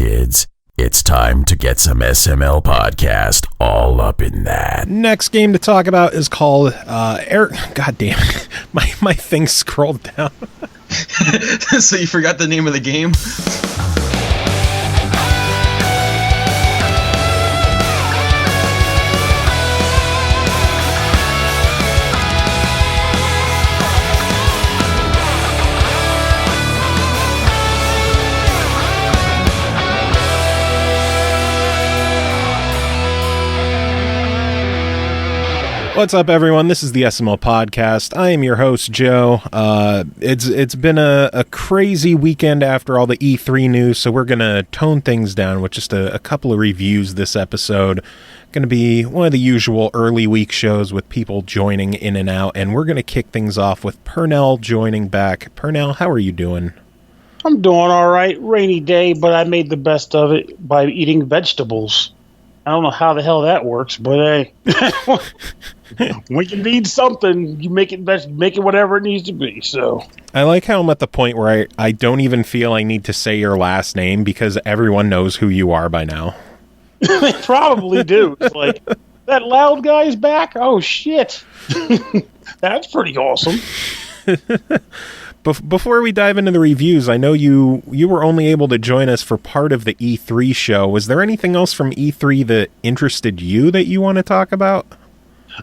kids. It's time to get some SML podcast all up in that. Next game to talk about is called God damn it. My thing scrolled down. So you forgot the name of the game? What's up, everyone? This is the SML podcast. I am your host, Joe. It's been a crazy weekend after all the E3 news, so we're going to tone things down with just a couple of reviews this episode. Going to be one of the usual early week shows with people joining in and out, and we're going to kick things off with Pernell joining back. Pernell, how are you doing? I'm doing all right. Rainy day, but I made the best of it by eating vegetables. I don't know how the hell that works, but hey. When you need something, you make it whatever it needs to be. So I like how I'm at the point where I don't even feel I need to say your last name because everyone knows who you are by now. They probably do. It's like, that loud guy's back? Oh, shit. That's pretty awesome. Before we dive into the reviews, I know you were only able to join us for part of the E3 show. Was there anything else from E3 that interested you that you want to talk about?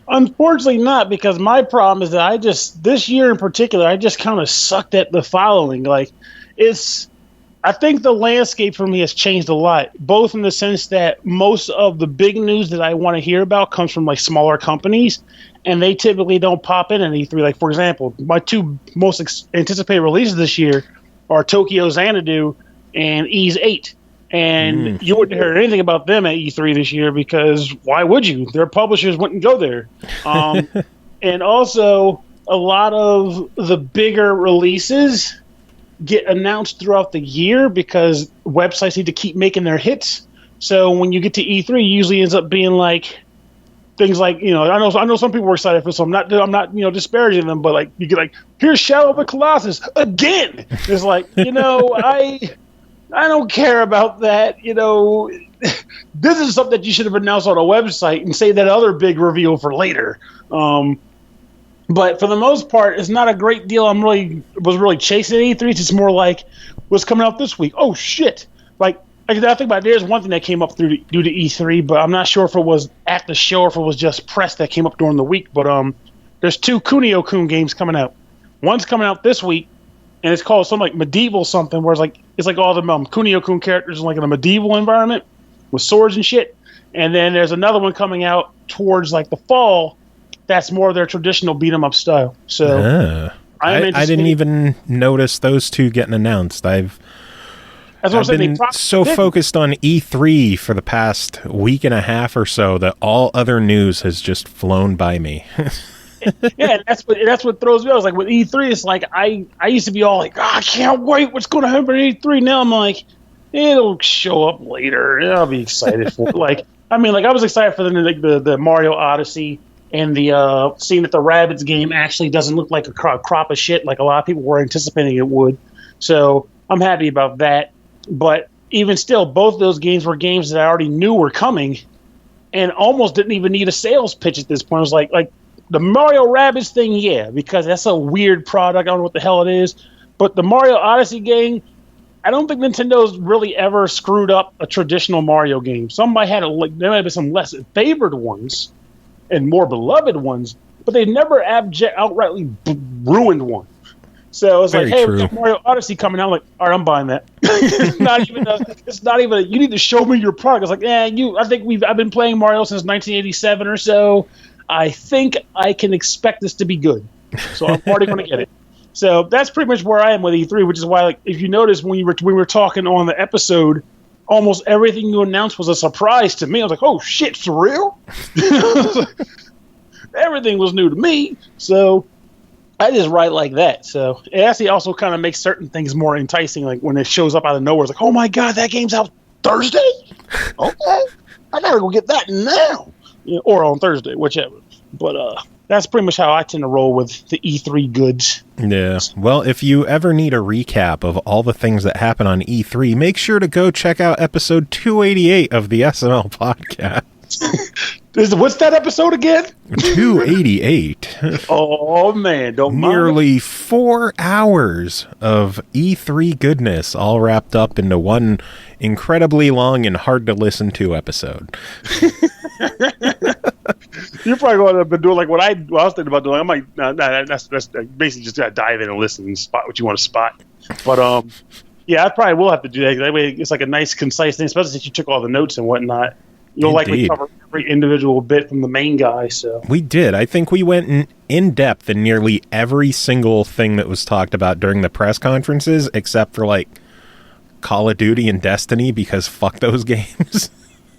Unfortunately not, because my problem is that this year in particular, I just kind of sucked at the following. Like, I think the landscape for me has changed a lot, both in the sense that most of the big news that I want to hear about comes from like smaller companies, and they typically don't pop in E3. Like, for example, my two most anticipated releases this year are Tokyo Xanadu and Ys 8. And you wouldn't hear anything about them at E3 this year because why would you? Their publishers wouldn't go there. And also, a lot of the bigger releases get announced throughout the year because websites need to keep making their hits. So when you get to E3, it usually ends up being like things like, I know some people were excited for, so I'm not disparaging them, but like you get like, here's Shadow of the Colossus again. It's like, I don't care about that. This is something that you should have announced on a website and say that other big reveal for later. But for the most part, it's not a great deal. Was really chasing E3. It's just more like what's coming out this week. Oh shit! Like I think about it, there's one thing that came up due to E3, but I'm not sure if it was at the show or if it was just press that came up during the week. But there's two Kunio-kun games coming out. One's coming out this week. And it's called something like medieval something, where it's like all the Kunio-kun characters in like in a medieval environment with swords and shit. And then there's another one coming out towards like the fall that's more of their traditional beat 'em up style. So I didn't even notice those two getting announced. I've been so focused on E3 for the past week and a half or so that all other news has just flown by me. Yeah, that's what throws me out. It's like with E3, it's like I used to be all like, I can't wait, what's going to happen at E3? Now I'm like, it'll show up later. I'll be excited for it. I was excited for the Mario Odyssey and the seeing that the Rabbids game actually doesn't look like a crop of shit like a lot of people were anticipating it would. So I'm happy about that. But even still, both those games were games that I already knew were coming and almost didn't even need a sales pitch at this point. It was like the Mario Rabbids thing, yeah, because that's a weird product. I don't know what the hell it is. But the Mario Odyssey game, I don't think Nintendo's really ever screwed up a traditional Mario game. There might have been some less favored ones and more beloved ones, but they never outrightly ruined one. So it's like, hey, we got Mario Odyssey coming out. I'm like, all right, I'm buying that. It's not even you need to show me your product. It's like, I've been playing Mario since 1987 or so. I think I can expect this to be good. So I'm already going to get it. So that's pretty much where I am with E3, which is why, like, if you notice when we were talking on the episode, almost everything you announced was a surprise to me. I was like, oh shit, for real? Everything was new to me. So I just write like that. So it actually also kind of makes certain things more enticing, like when it shows up out of nowhere. It's like, oh my god, that game's out Thursday? Okay. I gotta go get that now. Or on Thursday, whichever. But that's pretty much how I tend to roll with the E3 goods. Yeah. Well, if you ever need a recap of all the things that happen on E3, make sure to go check out episode 288 of the SML podcast. What's that episode again? 288. Oh, man. Don't Nearly 4 hours of E3 goodness all wrapped up into one incredibly long and hard to listen to episode. You're probably going to be doing like what I was thinking about doing. I might, that's basically just gotta dive in and listen and spot what you want to spot. But yeah, I probably will have to do that. That way, it's like a nice, concise thing, especially since you took all the notes and whatnot. You'll likely cover every individual bit from the main guy. So we did. I think we went in depth in nearly every single thing that was talked about during the press conferences, except for like Call of Duty and Destiny, because fuck those games.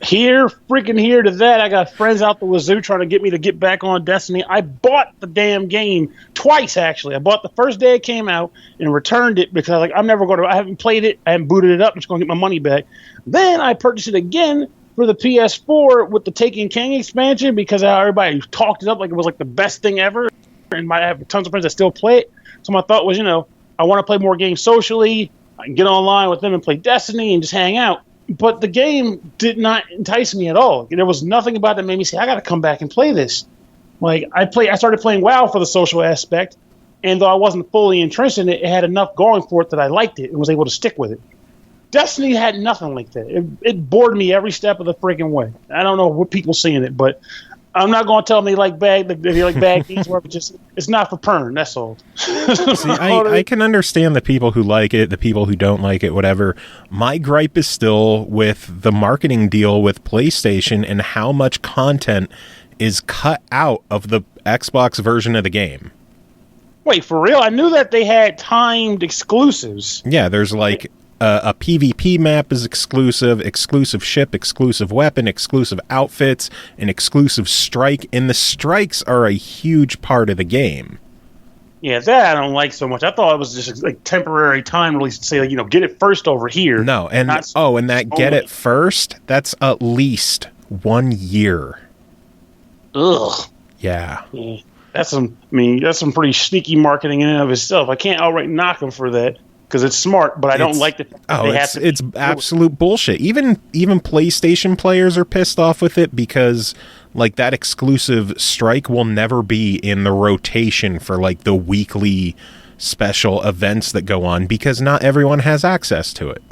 Here to that, I got friends out the wazoo trying to get me to get back on Destiny. I bought the damn game twice, actually. I bought the first day it came out and returned it because I'm never going to. I haven't played it. I haven't booted it up. I'm just going to get my money back. Then I purchased it again for the PS4 with the Taken King expansion because everybody talked it up like it was like the best thing ever. And I have tons of friends that still play it. So my thought was, I want to play more games socially. I can get online with them and play Destiny and just hang out. But the game did not entice me at all. There was nothing about it that made me say, I got to come back and play this. Like, I started playing WoW for the social aspect, and though I wasn't fully entrenched in it, it had enough going for it that I liked it and was able to stick with it. Destiny had nothing like that. It bored me every step of the freaking way. I don't know what people see in it, but I'm not going to tell them they like bad games, but it's not for Pern, that's all. See, I can understand the people who like it, the people who don't like it, whatever. My gripe is still with the marketing deal with PlayStation and how much content is cut out of the Xbox version of the game. Wait, for real? I knew that they had timed exclusives. Yeah, there's like a PvP map is exclusive ship, exclusive weapon, exclusive outfits, an exclusive strike, and the strikes are a huge part of the game. Yeah, that I don't like so much. I thought it was just like temporary time release to say, get it first over here. No, and get it first, that's at least 1 year. Ugh. Yeah. That's some pretty sneaky marketing in and of itself. I can't outright knock them for that. Because it's smart, but I don't like the fact that they have to. It's absolute bullshit. Even PlayStation players are pissed off with it because like that exclusive strike will never be in the rotation for like the weekly special events that go on because not everyone has access to it.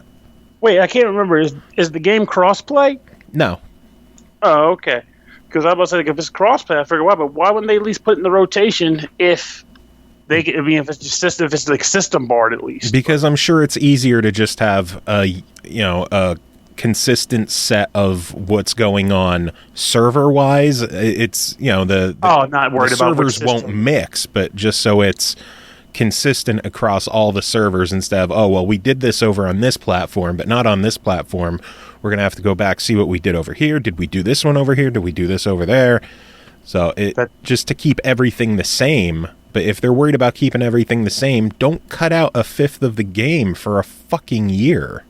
Wait, I can't remember. Is the game crossplay? No. Oh, okay. Because I was about to say, if it's crossplay, I figure why, but why wouldn't they at least put it in the rotation if if it's like system barred at least? Because I'm sure it's easier to just have a consistent set of what's going on server wise. It's not worried about servers won't mix, but just so it's consistent across all the servers instead of we did this over on this platform but not on this platform. We're gonna have to go back, see what we did over here. Did we do this one over here? Did we do this over there? So just to keep everything the same. But if they're worried about keeping everything the same, don't cut out a fifth of the game for a fucking year.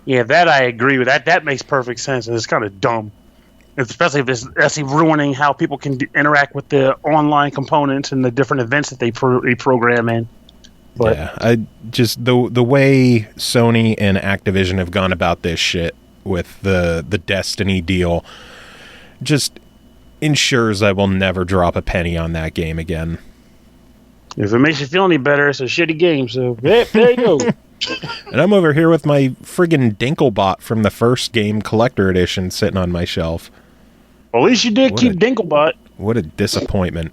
Yeah, that I agree with. That makes perfect sense, and it's kind of dumb. Especially if it's actually ruining how people can interact with the online components and the different events that they program in. But yeah, the way Sony and Activision have gone about this shit with the Destiny deal just ensures I will never drop a penny on that game again. If it makes you feel any better, it's a shitty game, so there you go. And I'm over here with my friggin' Dinklebot from the first game collector edition sitting on my shelf. Well, at least you did keep Dinklebot. What a disappointment.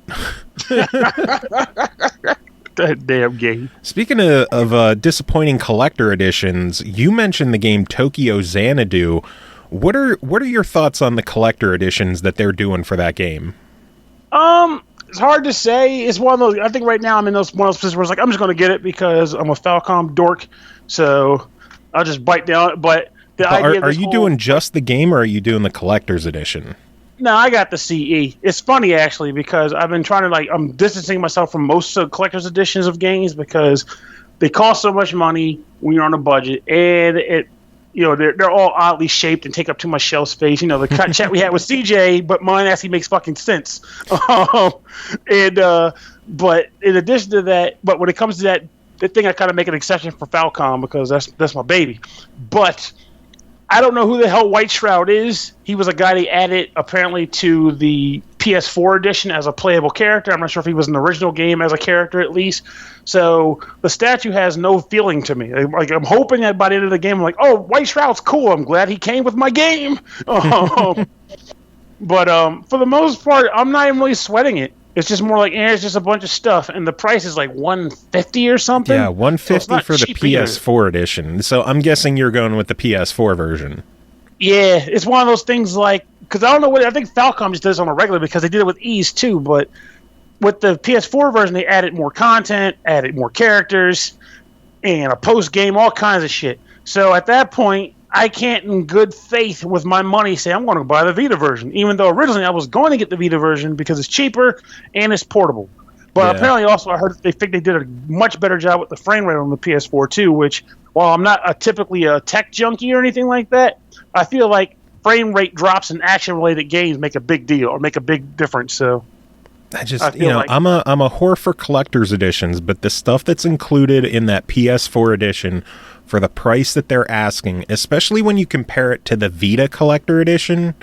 That damn game. Speaking of disappointing collector editions, you mentioned the game Tokyo Xanadu. What are your thoughts on the collector editions that they're doing for that game? It's hard to say. It's one of those. I think right now I'm in one of those positions where it's like I'm just going to get it because I'm a Falcom dork, so I'll just bite down. But the idea. Are you doing just the game, or are you doing the collector's edition? No, I got the CE. It's funny actually because I've been trying to I'm distancing myself from most of the collector's editions of games because they cost so much money when you're on a budget, and they're all oddly shaped and take up too much shelf space. The chat we had with CJ, but mine actually makes fucking sense. But in addition to that, but when it comes to that, the thing I kind of make an exception for Falcom because that's my baby. But I don't know who the hell White Shroud is. He was a guy they added apparently to the PS4 edition as a playable character. I'm not sure if he was in the original game as a character at least. So the statue has no feeling to me. Like I'm hoping that by the end of the game, I'm like, oh, White Shroud's cool. I'm glad he came with my game. But for the most part, I'm not even really sweating it. It's just more like, it's just a bunch of stuff, and the price is like $150 or something. Yeah, $150 so for the PS4 edition. So I'm guessing you're going with the PS4 version. Yeah, it's one of those things like, because I don't know I think Falcom just does it on a regular because they did it with Ease too, but with the PS4 version, they added more content, added more characters, and a post-game, all kinds of shit. So at that point, I can't in good faith with my money say I'm going to buy the Vita version, even though originally I was going to get the Vita version because it's cheaper and it's portable. But apparently also I heard they think they did a much better job with the frame rate on the PS4 too, which while I'm not typically a tech junkie or anything like that, I feel like frame rate drops in action-related games make a big deal or make a big difference. So I'm a whore for collector's editions, but the stuff that's included in that PS4 edition for the price that they're asking, especially when you compare it to the Vita Collector Edition.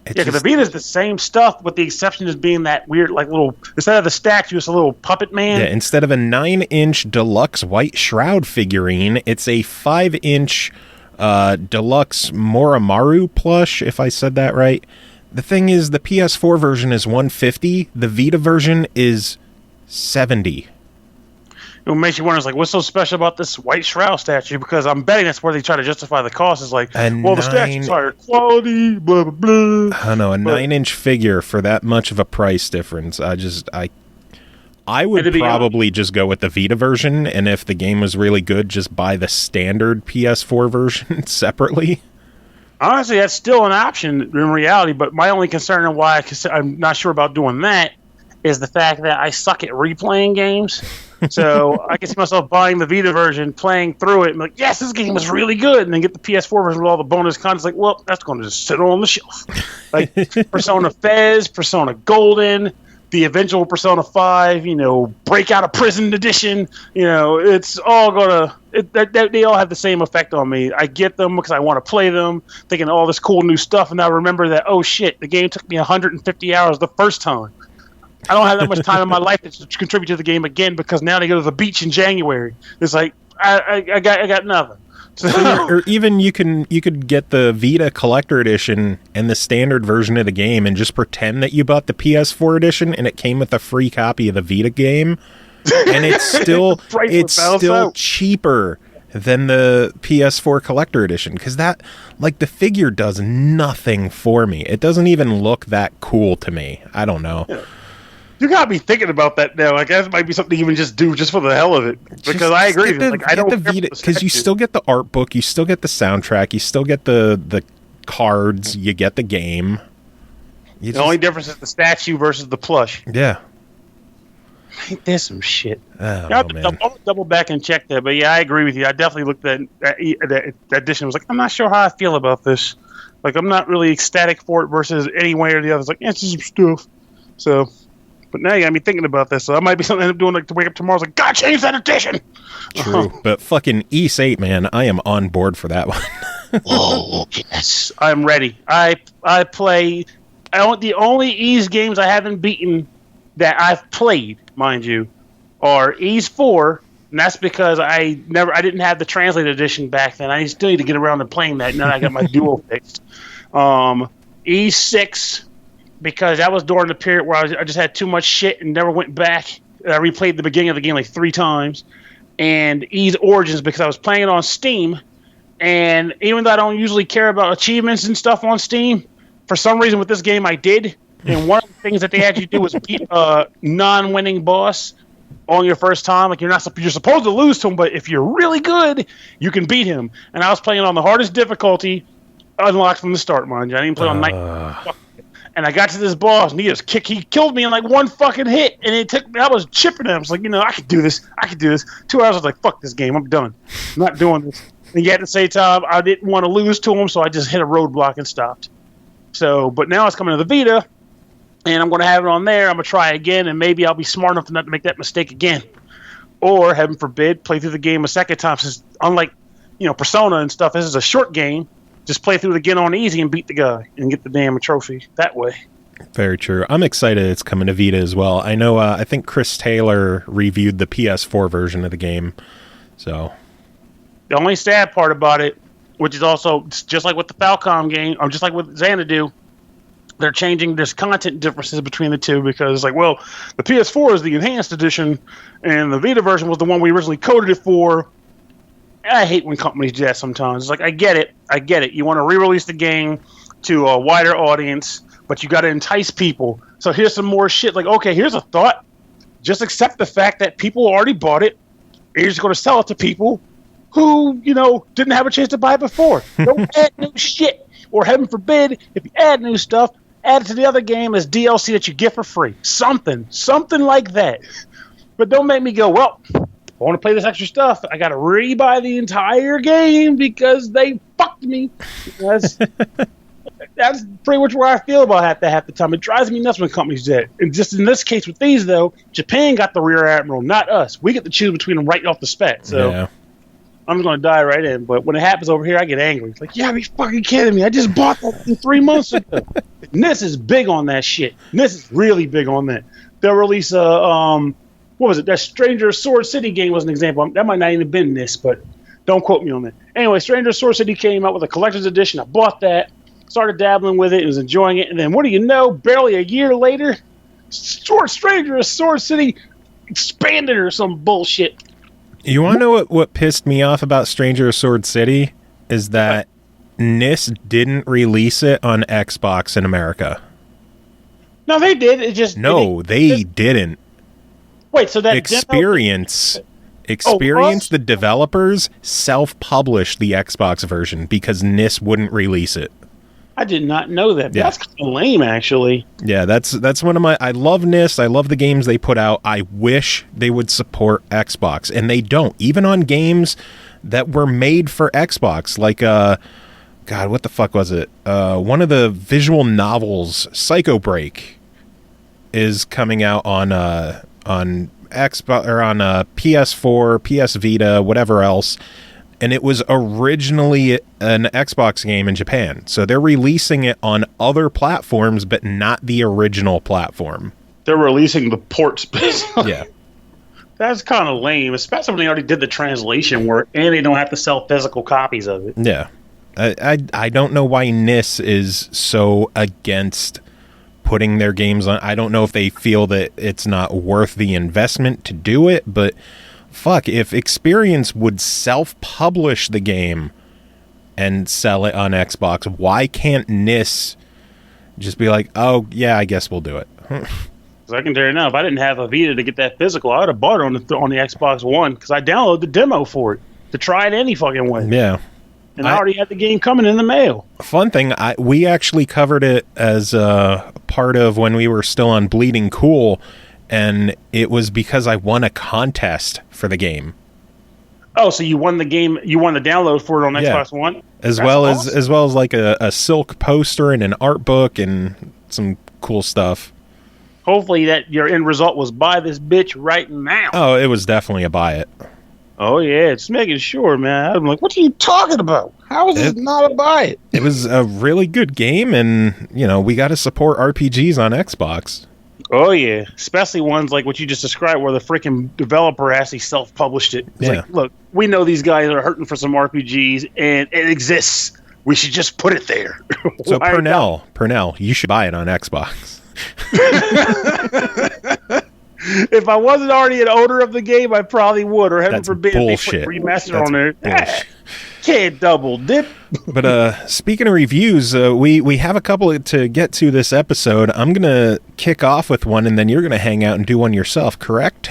Because the Vita is the same stuff, with the exception of being that weird, like little, instead of the statue, it's a little puppet man. Yeah, instead of a 9-inch deluxe White Shroud figurine, it's a 5-inch deluxe Moromaru plush, if I said that right. The thing is, the PS4 version is $150, the Vita version is $70. It makes you wonder, it's like, what's so special about this White Shroud statue? Because I'm betting that's where they try to justify the cost. It's like, the statue's higher quality, blah, blah, blah. I don't know, a 9-inch figure for that much of a price difference. I would probably just go with the Vita version, and if the game was really good, just buy the standard PS4 version separately. Honestly, that's still an option in reality, but my only concern and why I'm not sure about doing that is the fact that I suck at replaying games. So I can see myself buying the Vita version, playing through it, and like, yes, this game was really good, and then get the PS4 version with all the bonus content. Like, well, that's going to just sit on the shelf. Like Persona Fez, Persona Golden, the eventual Persona 5, Breakout of Prison edition. It's all they all have the same effect on me. I get them because I want to play them, thinking all this cool new stuff, and I remember that, oh shit, the game took me 150 hours the first time. I don't have that much time in my life to contribute to the game again because now they go to the beach in January. It's like I got nothing. So, or even you could get the Vita Collector Edition and the standard version of the game and just pretend that you bought the PS4 edition and it came with a free copy of the Vita game, and it's still cheaper than the PS4 Collector Edition because that, like, the figure does nothing for me. It doesn't even look that cool to me. I don't know. Yeah. You gotta be thinking about that now. I guess it might be something you even just do just for the hell of it. Because I agree. I don't because you still get the art book, you still get the soundtrack, you still get the cards, you get the game. The only difference is the statue versus the plush. Yeah. Ain't there some shit? I'll double back and check that. But yeah, I agree with you. I definitely looked at that edition. I was like, I'm not sure how I feel about this. Like, I'm not really ecstatic for it versus any way or the other. It's like, it's just some stuff. So. But now you got me thinking about this, so that might be something I end up doing, like, to wake up tomorrow. Like, God, change that edition! True, but fucking Ys 8, man, I am on board for that one. Oh, yes. I'm ready. I play... the only Ys games I haven't beaten that I've played, mind you, are Ys 4, and that's because I didn't have the translated edition back then. I still need to get around to playing that now that I got my dual fixed. Ys 6... because that was during the period where I just had too much shit and never went back. I replayed the beginning of the game like 3 times. And Ys Origins because I was playing it on Steam. And even though I don't usually care about achievements and stuff on Steam, for some reason with this game I did. And one of the things that they had you do was beat a non-winning boss on your first time. Like, you're supposed to lose to him, but if you're really good, you can beat him. And I was playing on the hardest difficulty, unlocked from the start, mind you. I didn't play on night. And I got to this boss, and he killed me in like one fucking hit, and it took me, I was chipping him. I was like, I could do this. 2 hours, I was like, fuck this game, I'm done. I'm not doing this. And yet at the same time, I didn't want to lose to him, so I just hit a roadblock and stopped. So, but now it's coming to the Vita, and I'm going to have it on there. I'm going to try again, and maybe I'll be smart enough to not make that mistake again. Or, heaven forbid, play through the game a second time. Since, unlike, Persona and stuff, this is a short game. Just play through it again on easy and beat the guy and get the damn trophy that way. Very true. I'm excited it's coming to Vita as well. I know, I think Chris Taylor reviewed the PS4 version of the game. So, the only sad part about it, which is also just like with the Falcom game, or just like with Xanadu, they're changing. There's content differences between the two because it's like, well, the PS4 is the enhanced edition, and the Vita version was the one we originally coded it for. And I hate when companies do that sometimes. It's like, I get it. You want to re-release the game to a wider audience, but you got to entice people. So here's some more shit. Like, okay, here's a thought. Just accept the fact that people already bought it. And you're just going to sell it to people who, didn't have a chance to buy it before. Don't add new shit. Or heaven forbid, if you add new stuff, add it to the other game as DLC that you get for free. Something like that. But don't make me go, well, I want to play this extra stuff. I got to rebuy the entire game because they fucked me. That's pretty much where I feel about that half the time. It drives me nuts when companies do it. And just in this case with these, though, Japan got the rear admiral, not us. We get to choose between them right off the spec. So yeah. I'm going to die right in. But when it happens over here, I get angry. It's like, you fucking kidding me. I just bought that thing 3 months ago. NIS is big on that shit. NIS is really big on that. They'll release what was it? That Stranger Sword City game was an example. That might not even have been NIS, but don't quote me on that. Anyway, Stranger Sword City came out with a collector's edition. I bought that. Started dabbling with it. Was enjoying it. And then what do you know? Barely a year later, Stranger Sword City expanded or some bullshit. You want to know what pissed me off about Stranger Sword City? Is that NIS didn't release it on Xbox in America. No, they did. It just... No, they didn't. Wait, so that... Experience, the developers self-published the Xbox version because NIS wouldn't release it. I did not know that. Yeah. That's kind of lame, actually. Yeah, that's one of my... I love NIS. I love the games they put out. I wish they would support Xbox, and they don't. Even on games that were made for Xbox, like, God, what the fuck was it? One of the visual novels, Psycho Break, is coming out on Xbox or on PS4, PS Vita, whatever else. And it was originally an Xbox game in Japan. So they're releasing it on other platforms, but not the original platform. They're releasing the ports. Yeah. That's kind of lame, especially when they already did the translation work and they don't have to sell physical copies of it. Yeah. I don't know why NIS is so against putting their games on. I don't know if they feel that it's not worth the investment to do it, but... Fuck, if Experience would self-publish the game and sell it on Xbox, why can't NIS just be like, oh, yeah, I guess we'll do it? I can tell you now, if I didn't have a Vita to get that physical, I would have bought it on the Xbox One, because I downloaded the demo for it to try it any fucking way. Yeah. And I already had the game coming in the mail. Fun thing, we actually covered it as part of when we were still on Bleeding Cool, and it was because I won a contest for the game. Oh, so you won the game? You won the download for it on Xbox One, as well as like a silk poster and an art book and some cool stuff. Hopefully, that your end result was buy this bitch right now. Oh, it was definitely a buy it. Oh yeah, it's making sure, man. I'm like, what are you talking about? How is this not a buy it? It was a really good game, and we got to support RPGs on Xbox. Oh, yeah. Especially ones like what you just described where the freaking developer actually self-published it. It's like, look, we know these guys are hurting for some RPGs, and it exists. We should just put it there. So, Pernell, you should buy it on Xbox. If I wasn't already an owner of the game, I probably would. Or heaven forbid, bullshit. They put remastered on there. Can't double dip. But speaking of reviews, we have a couple to get to this episode. I'm going to kick off with one, and then you're going to hang out and do one yourself, correct?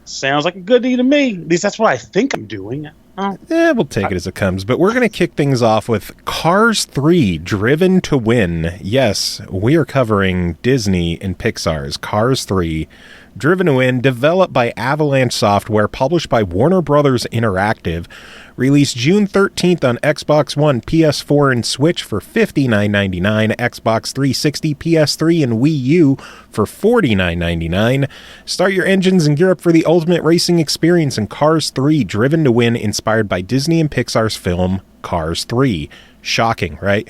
Sounds like a good deal to me. At least that's what I think I'm doing. We'll take it as it comes. But we're going to kick things off with Cars 3, Driven to Win. Yes, we are covering Disney and Pixar's Cars 3, Driven to Win, developed by Avalanche Software, published by Warner Brothers Interactive, released June 13th on Xbox One, PS4, and Switch for $59.99, Xbox 360, PS3, and Wii U for $49.99. Start your engines and gear up for the ultimate racing experience in Cars 3, Driven to Win, inspired by Disney and Pixar's film Cars 3. Shocking, right?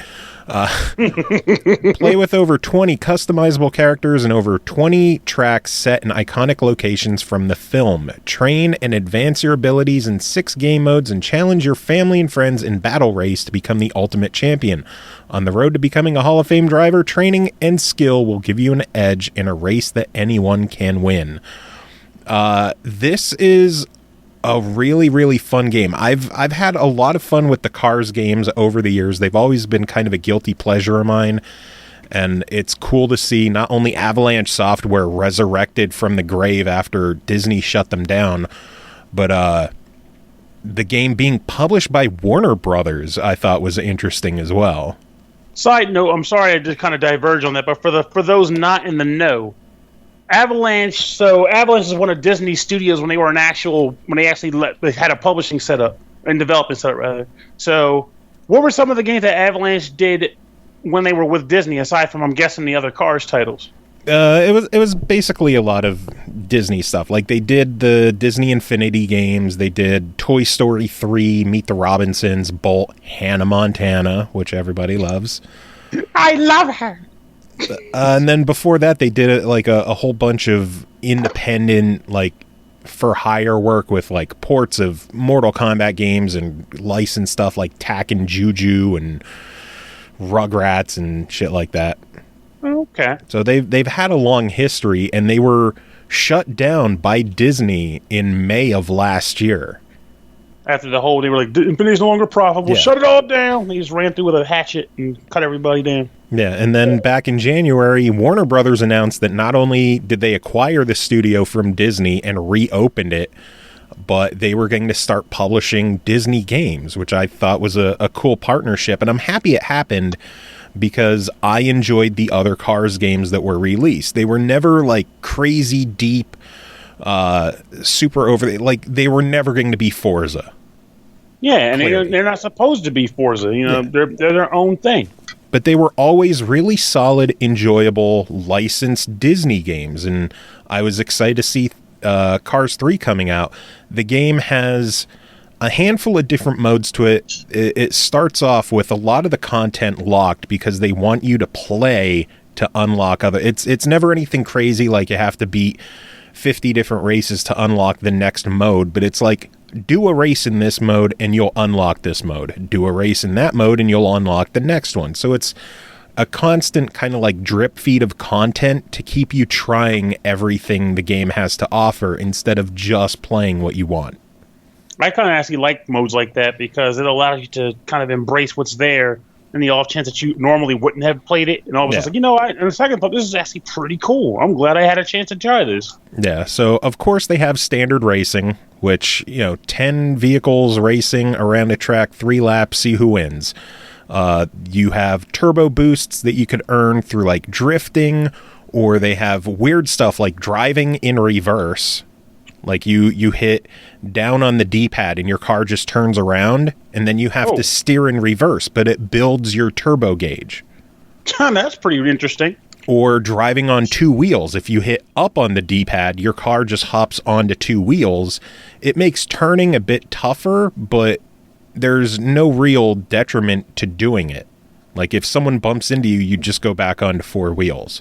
Play with over 20 customizable characters and over 20 tracks set in iconic locations from the film. Train and advance your abilities in 6 game modes and challenge your family and friends in battle race to become the ultimate champion. On the road to becoming a Hall of Fame driver, training and skill will give you an edge in a race that anyone can win. This is a really, really fun game. I've had a lot of fun with the Cars games over the years. They've always been kind of a guilty pleasure of mine, and it's cool to see not only Avalanche Software resurrected from the grave after Disney shut them down, but the game being published by Warner Brothers, I thought was interesting as well. Side note, I'm sorry I just kind of diverged on that, but for those not in the know, Avalanche is one of Disney's studios when they had a publishing setup and developing setup rather. So what were some of the games that Avalanche did when they were with Disney, aside from, I'm guessing, the other Cars titles? It was basically a lot of Disney stuff. Like, they did the Disney Infinity games, they did Toy Story 3, Meet the Robinsons, Bolt, Hannah Montana, which everybody loves. I love her. And then before that, they did a whole bunch of independent, for hire work with ports of Mortal Kombat games and licensed stuff like Tak and Juju and Rugrats and shit like that. Okay. So they've had a long history, and they were shut down by Disney in May of last year. After they were like, Infinity's no longer profitable, Yeah. Shut it all down. They just ran through with a hatchet and cut everybody down. Yeah, and then back in January, Warner Brothers announced that not only did they acquire the studio from Disney and reopened it, but they were going to start publishing Disney games, which I thought was a cool partnership. And I'm happy it happened because I enjoyed the other Cars games that were released. They were never crazy deep, super over, they were never going to be Forza. Yeah, and they're not supposed to be Forza. They're their own thing. But they were always really solid, enjoyable, licensed Disney games, and I was excited to see Cars 3 coming out. The game has a handful of different modes to it. It starts off with a lot of the content locked because they want you to play to unlock other. It's never anything crazy like you have to beat 50 different races to unlock the next mode, but it's like, do a race in this mode and you'll unlock this mode. Do a race in that mode and you'll unlock the next one. So it's a constant kind of drip feed of content to keep you trying everything the game has to offer instead of just playing what you want. I kind of actually like modes like that because it allows you to kind of embrace what's there in the off chance that you normally wouldn't have played it. And all of a sudden, in the second thought, this is actually pretty cool. I'm glad I had a chance to try this. Yeah, so of course they have standard racing, which, 10 vehicles racing around a track, 3 laps, see who wins. You have turbo boosts that you could earn through drifting, or they have weird stuff like driving in reverse. You hit down on the D-pad and your car just turns around, and then you have to steer in reverse, but it builds your turbo gauge. That's pretty interesting. Or driving on 2 wheels. If you hit up on the D-pad, your car just hops onto 2 wheels. It makes turning a bit tougher, but there's no real detriment to doing it. If someone bumps into you, you just go back onto 4 wheels.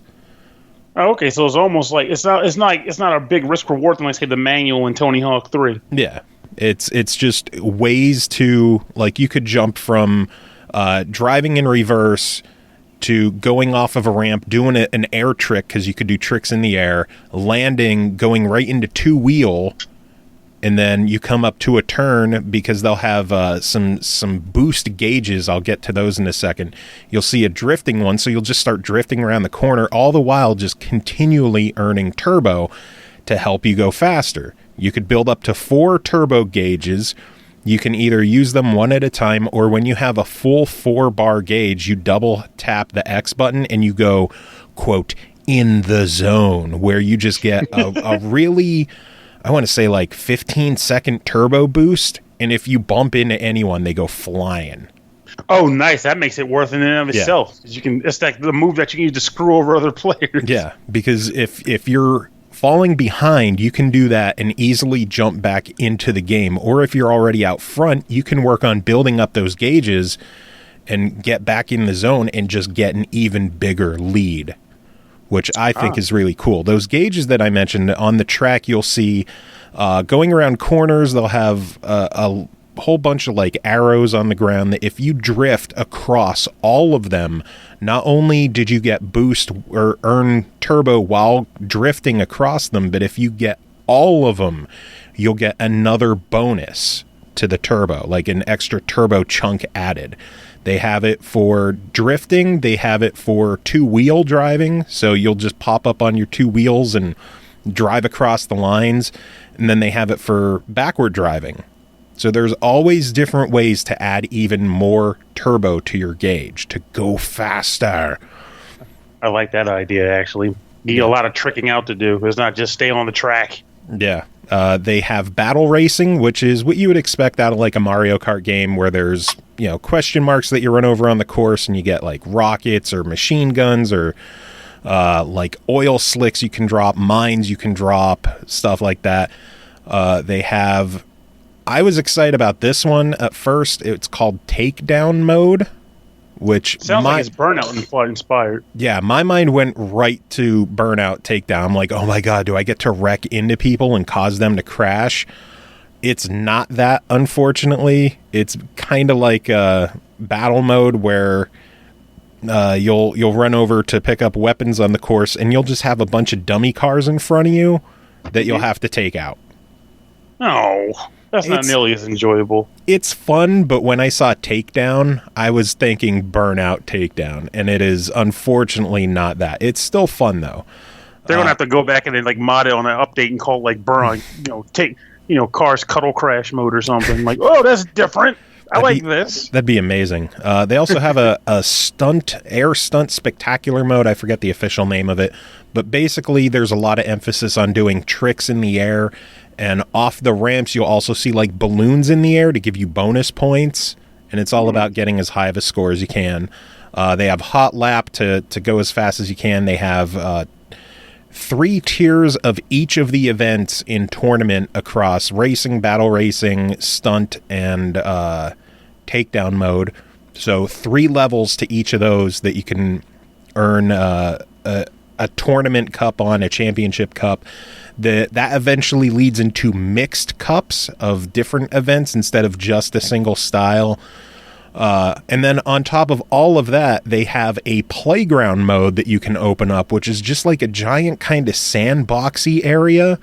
Oh, okay, so it's almost like it's not a big risk reward than, say, the manual in Tony Hawk 3. Yeah, it's just ways to you could jump from driving in reverse to going off of a ramp, doing an air trick because you could do tricks in the air, landing, going right into 2-wheel, and then you come up to a turn because they'll have some boost gauges. I'll get to those in a second. You'll see a drifting one, so you'll just start drifting around the corner, all the while just continually earning turbo to help you go faster. You could build up to 4 turbo gauges. You can either use them one at a time, or when you have a full 4-bar gauge, you double tap the X button and you go, quote, in the zone where you just get a really, I want to say like 15-second turbo boost. And if you bump into anyone, they go flying. Oh, nice. That makes it worth it in and of itself. It's like the move that you can use to screw over other players. Yeah, because if you're falling behind, you can do that and easily jump back into the game. Or if you're already out front, you can work on building up those gauges and get back in the zone and just get an even bigger lead, which I think is really cool. Those gauges that I mentioned on the track, you'll see going around corners, they'll have a whole bunch of like arrows on the ground that if you drift across all of them, not only did you get boost or earn turbo while drifting across them, but if you get all of them, you'll get another bonus to the turbo, like an extra turbo chunk added. They have it for drifting. They have it for two-wheel driving. So you'll just pop up on your two wheels and drive across the lines. And then they have it for backward driving. So there's always different ways to add even more turbo to your gauge to go faster. I like that idea, actually. You get a lot of tricking out to do. It's not just stay on the track. Yeah. They have battle racing, which is what you would expect out of like a Mario Kart game where there's, question marks that you run over on the course and you get like rockets or machine guns or like oil slicks you can drop, mines you can drop, stuff like that. They have... I was excited about this one at first. It's called Takedown Mode, which... Sounds like it's Burnout inspired. Yeah, my mind went right to Burnout Takedown. I'm like, oh my god, do I get to wreck into people and cause them to crash? It's not that, unfortunately. It's kind of like battle mode where you'll run over to pick up weapons on the course, and you'll just have a bunch of dummy cars in front of you that you'll have to take out. Oh... That's not nearly as enjoyable. It's fun, but when I saw Takedown, I was thinking Burnout Takedown, and it is unfortunately not that. It's still fun, though. They're going to have to go back and then like mod it on an update and call it like Burn, Cars Cuddle Crash mode or something. Like, oh, that's different. I like this. That'd be amazing. They also have a air stunt spectacular mode. I forget the official name of it, but basically there's a lot of emphasis on doing tricks in the air. And off the ramps, you'll also see like balloons in the air to give you bonus points. And it's all about getting as high of a score as you can. They have Hot Lap to go as fast as you can. They have 3 tiers of each of the events in tournament across racing, battle racing, stunt, and takedown mode. So 3 levels to each of those that you can earn a tournament cup on, a championship cup. That eventually leads into mixed cups of different events instead of just a single style. And then on top of all of that, they have a playground mode that you can open up, which is just like a giant kind of sandboxy area.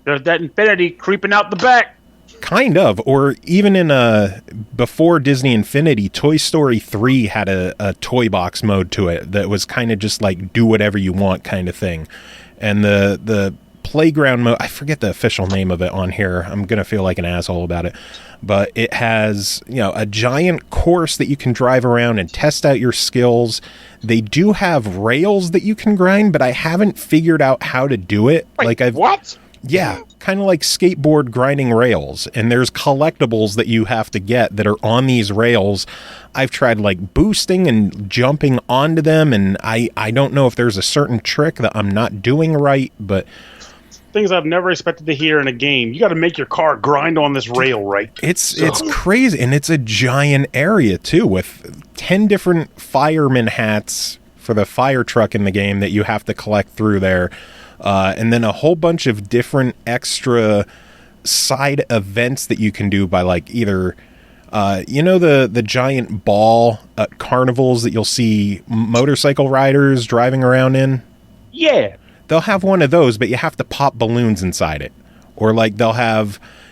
There's that infinity creeping out the back. Kind of. Or even in before Disney Infinity, Toy Story 3 had a toy box mode to it that was kind of just like do whatever you want kind of thing. And the playground mode, I forget the official name of it on here. I'm going to feel like an asshole about it. But it has, a giant course that you can drive around and test out your skills. They do have rails that you can grind, but I haven't figured out how to do it. Wait, what? Yeah, kind of like skateboard grinding rails. And there's collectibles that you have to get that are on these rails. I've tried like boosting and jumping onto them, and I don't know if there's a certain trick that I'm not doing right, but... Things I've never expected to hear in a game. You got to make your car grind on this rail, right? It's crazy, and it's a giant area, too, with 10 different fireman hats for the fire truck in the game that you have to collect through there. And then a whole bunch of different extra side events that you can do by like either the giant ball at carnivals that you'll see motorcycle riders driving around in? Yeah. They'll have one of those, but you have to pop balloons inside it. Or like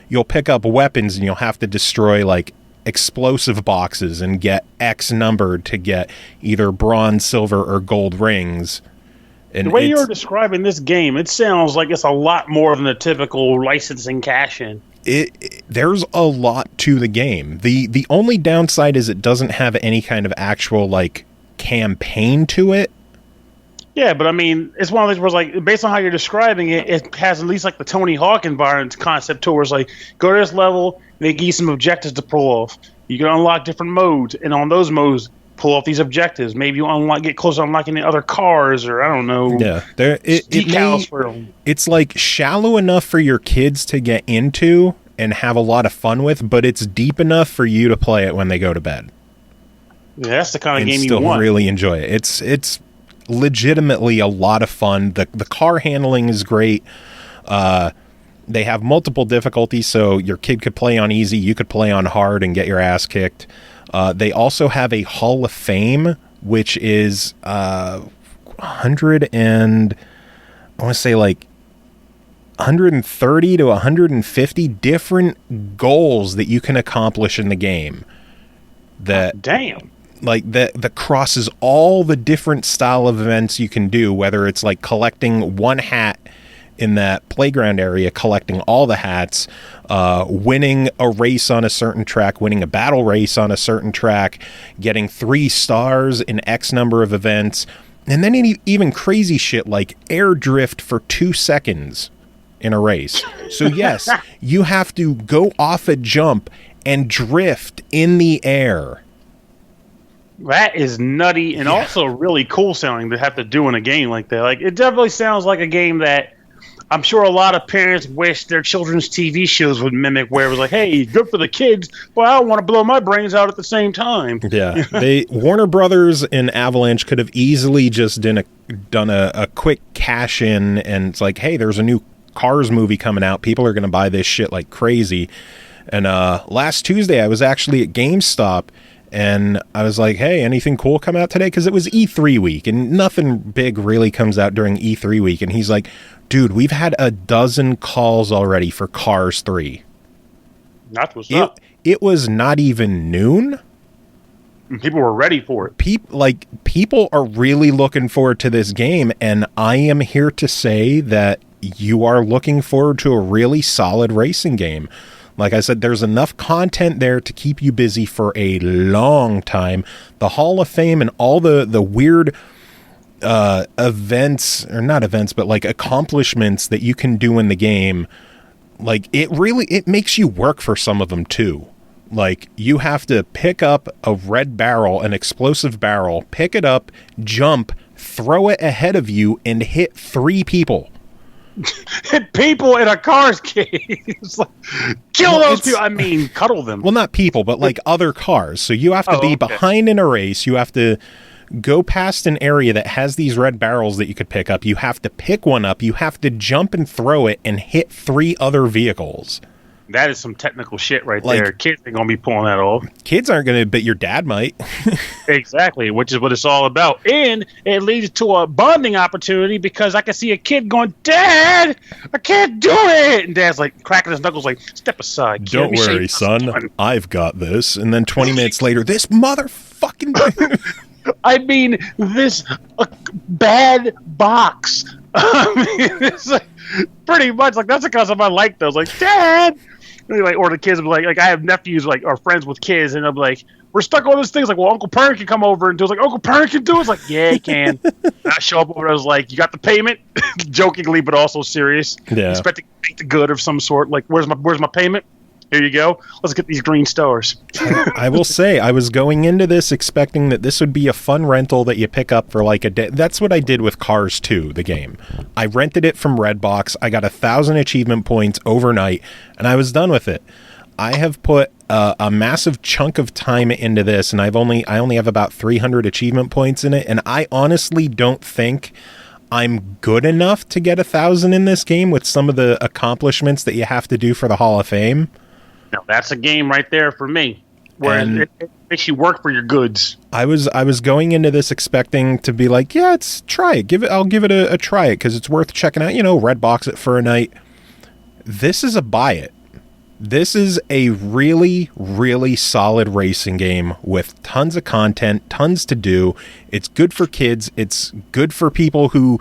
you'll pick up weapons and you'll have to destroy like explosive boxes and get X numbered to get either bronze, silver, or gold rings. And the way you're describing this game, it sounds like it's a lot more than the typical licensing cash-in. There's a lot to the game. The only downside is it doesn't have any kind of actual like campaign to it. Yeah, but I mean, it's one of those where it's like, based on how you're describing it, it has at least like the Tony Hawk environment concept to where it's like, go to this level, and they give you some objectives to pull off. You can unlock different modes, and on those modes, pull off these objectives. Maybe you get close to unlocking the other cars, or I don't know. Yeah, decals for them. It's like shallow enough for your kids to get into and have a lot of fun with, but it's deep enough for you to play it when they go to bed. Yeah, that's the kind of game you still want. Really enjoy it. It's legitimately a lot of fun. The car handling is great. They have multiple difficulties, so your kid could play on easy, you could play on hard and get your ass kicked. They also have a Hall of Fame, which is 100 and I want to say like 130 to 150 different goals that you can accomplish in the game. Damn. Like that crosses all the different style of events you can do, whether it's like collecting one hat in that playground area, collecting all the hats, winning a race on a certain track, winning a battle race on a certain track, getting 3 stars in X number of events, and then even crazy shit like air drift for 2 seconds in a race. So yes, you have to go off a jump and drift in the air. That is nutty and also really cool sounding to have to do in a game like that. Like, it definitely sounds like a game that I'm sure a lot of parents wish their children's TV shows would mimic, where it was like, hey, good for the kids, but I don't want to blow my brains out at the same time. Yeah. Warner Brothers and Avalanche could have easily just done a quick cash in, and it's like, hey, there's a new Cars movie coming out. People are going to buy this shit like crazy. And last Tuesday, I was actually at GameStop, and I was like, hey, anything cool come out today? Because it was E3 week, and nothing big really comes out during E3 week. And he's like, dude, we've had a dozen calls already for Cars 3. That's what's up. It was not even noon. People were ready for it. People are really looking forward to this game, and I am here to say that you are looking forward to a really solid racing game. Like I said, there's enough content there to keep you busy for a long time. The Hall of Fame and all the weird events, or not events, but like accomplishments that you can do in the game, like it makes you work for some of them too. Like, you have to pick up a red barrel, an explosive barrel, pick it up, jump, throw it ahead of you, and hit 3 people. Hit people in a Cars game. Like, kill those people. I mean, cuddle them. Well, not people, but like other cars. So you have to be behind in a race. You have to go past an area that has these red barrels that you could pick up. You have to pick one up. You have to jump and throw it and hit 3 other vehicles. That is some technical shit right there. Kids ain't going to be pulling that off. Kids aren't going to, but your dad might. Exactly, which is what it's all about. And it leads to a bonding opportunity, because I can see a kid going, Dad, I can't do it. And Dad's like cracking his knuckles like, step aside, kid. Don't worry, son. I've got this. And then 20 minutes later, this motherfucking... I mean, this bad box. I mean, it's like, pretty much like, that's the concept I like those. Like, Dad, like, or the kids will be like I have nephews like are friends with kids, and they'll be like, we're stuck on this thing. It's like, well, Uncle Pern can come over and do it. It's like, Uncle Pern can do it. It's like, yeah, he can. And I show up over there. I was like, you got the payment, jokingly but also serious. Yeah, expecting to make the good of some sort. Like, where's my payment? Here you go. Let's get these green stars. I will say, I was going into this expecting that this would be a fun rental that you pick up for like a day. That's what I did with Cars 2, the game. I rented it from Redbox. I got 1,000 achievement points overnight, and I was done with it. I have put a massive chunk of time into this, and I only have about 300 achievement points in it, and I honestly don't think I'm good enough to get 1,000 in this game with some of the accomplishments that you have to do for the Hall of Fame. Now, that's a game right there for me, where it makes you work for your goods. I was going into this expecting to be like, yeah, try it. I'll give it a try it, because it's worth checking out. Redbox it for a night. This is a buy it. This is a really, really solid racing game with tons of content, tons to do. It's good for kids. It's good for people who,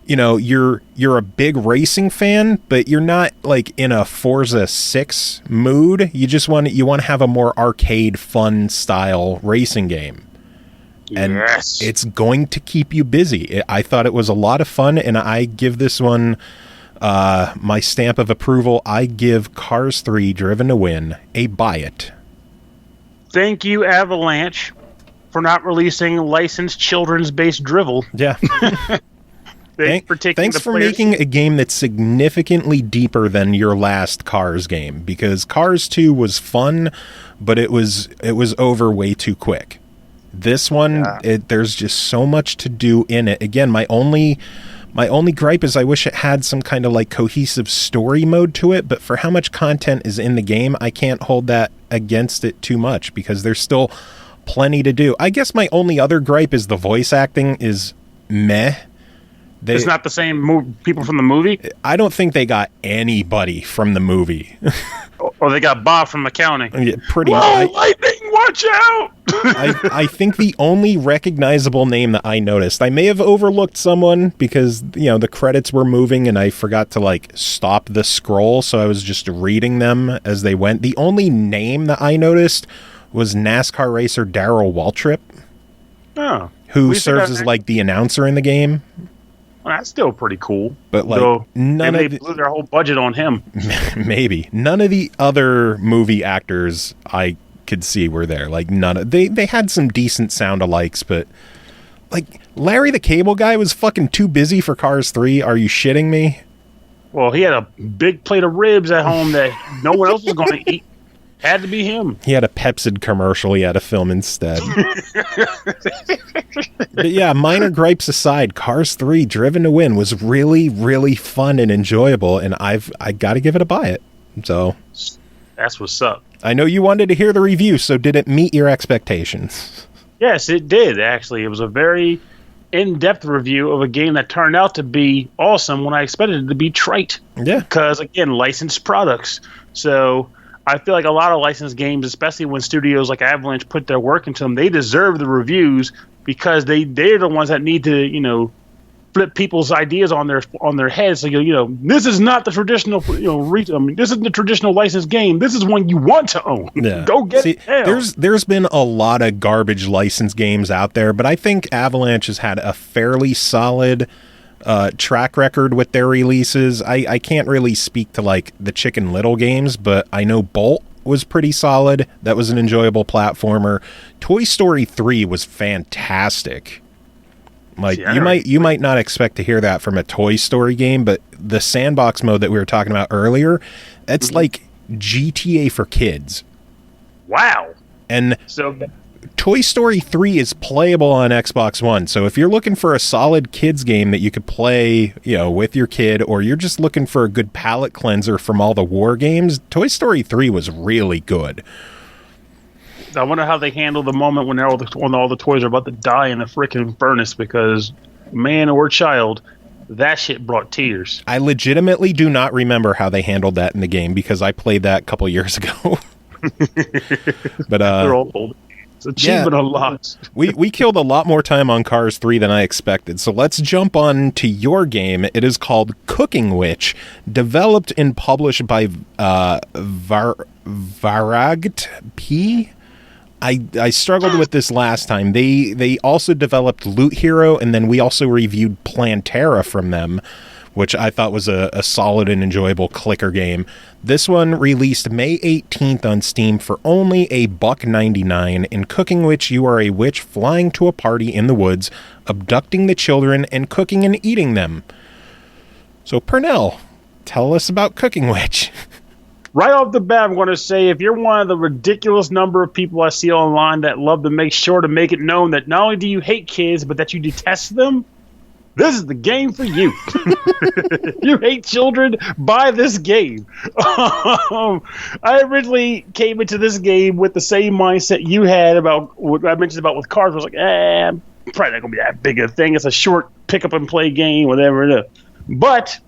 you're a big racing fan, but you're not like in a Forza 6 mood. You just want to have a more arcade fun style racing game. And Yes. it's going to keep you busy. I thought it was a lot of fun, and I give this one my stamp of approval. I give Cars 3 Driven to Win a buy it. Thank you, Avalanche, for not releasing licensed children's-based drivel. Yeah. Thanks for players. making a game that's significantly deeper than your last Cars game, because Cars 2 was fun, but it was over way too quick. This one, there's just so much to do in it. Again, my only gripe is I wish it had some kind of like cohesive story mode to it, but for how much content is in the game, I can't hold that against it too much because there's still plenty to do. I guess my only other gripe is the voice acting is meh. It's not the same people from the movie? I don't think they got anybody from the movie. Or they got Bob from accounting. Yeah, pretty Whoa, much. lightning, watch out! I think the only recognizable name that I noticed, I may have overlooked someone because, the credits were moving and I forgot to like stop the scroll, so I was just reading them as they went. The only name that I noticed was NASCAR racer Darrell Waltrip, who serves as like the announcer in the game. Well, that's still pretty cool. But like they blew their whole budget on him. Maybe. None of the other movie actors I could see were there. Like they had some decent sound alikes, but like Larry the Cable Guy was fucking too busy for Cars 3. Are you shitting me? Well, he had a big plate of ribs at home that no one else was going to eat. Had to be him. He had a Pepsid commercial he had to film instead. But yeah, minor gripes aside, Cars 3 Driven to Win was really, really fun and enjoyable, and I got to give it a buy it. So that's what's up. I know you wanted to hear the review, so did it meet your expectations? Yes, it did, actually. It was a very in-depth review of a game that turned out to be awesome when I expected it to be trite. Yeah. Because, again, licensed products. So I feel like a lot of licensed games, especially when studios like Avalanche put their work into them, they deserve the reviews because they're the ones that need to, flip people's ideas on their heads. So this is not the traditional, this isn't the traditional licensed game. This is one you want to own. Yeah. Go get it. There's been a lot of garbage licensed games out there, but I think Avalanche has had a fairly solid track record with their releases. I can't really speak to like the Chicken Little games, but I know Bolt was pretty solid. That was an enjoyable platformer. Toy Story 3 was fantastic. Like you might not expect to hear that from a Toy Story game, but the sandbox mode that we were talking about earlier, that's like GTA for kids. Wow. And so Toy Story 3 is playable on Xbox One. So if you're looking for a solid kids game that you could play, with your kid, or you're just looking for a good palate cleanser from all the war games, Toy Story 3 was really good. I wonder how they handle the moment when all the toys are about to die in the freaking furnace, because man or child, that shit brought tears. I legitimately do not remember how they handled that in the game because I played that a couple years ago. But they're all old. It's achievement unlocked. We killed a lot more time on Cars 3 than I expected, so let's jump on to your game. It is called Cooking Witch, developed and published by VaragtP. I struggled with this last time. They also developed Loot Hero, and then we also reviewed Plantera from them, which I thought was a solid and enjoyable clicker game. This one released May 18th on Steam for only $1.99. In Cooking Witch, you are a witch flying to a party in the woods, abducting the children, and cooking and eating them. So, Pernell, tell us about Cooking Witch. Right off the bat, I'm going to say, if you're one of the ridiculous number of people I see online that love to make sure to make it known that not only do you hate kids, but that you detest them, this is the game for you. You hate children, buy this game. I originally came into this game with the same mindset you had about what I mentioned about with Cars. I was like, probably not going to be that big a thing. It's a short pick-up-and-play game, whatever it is. But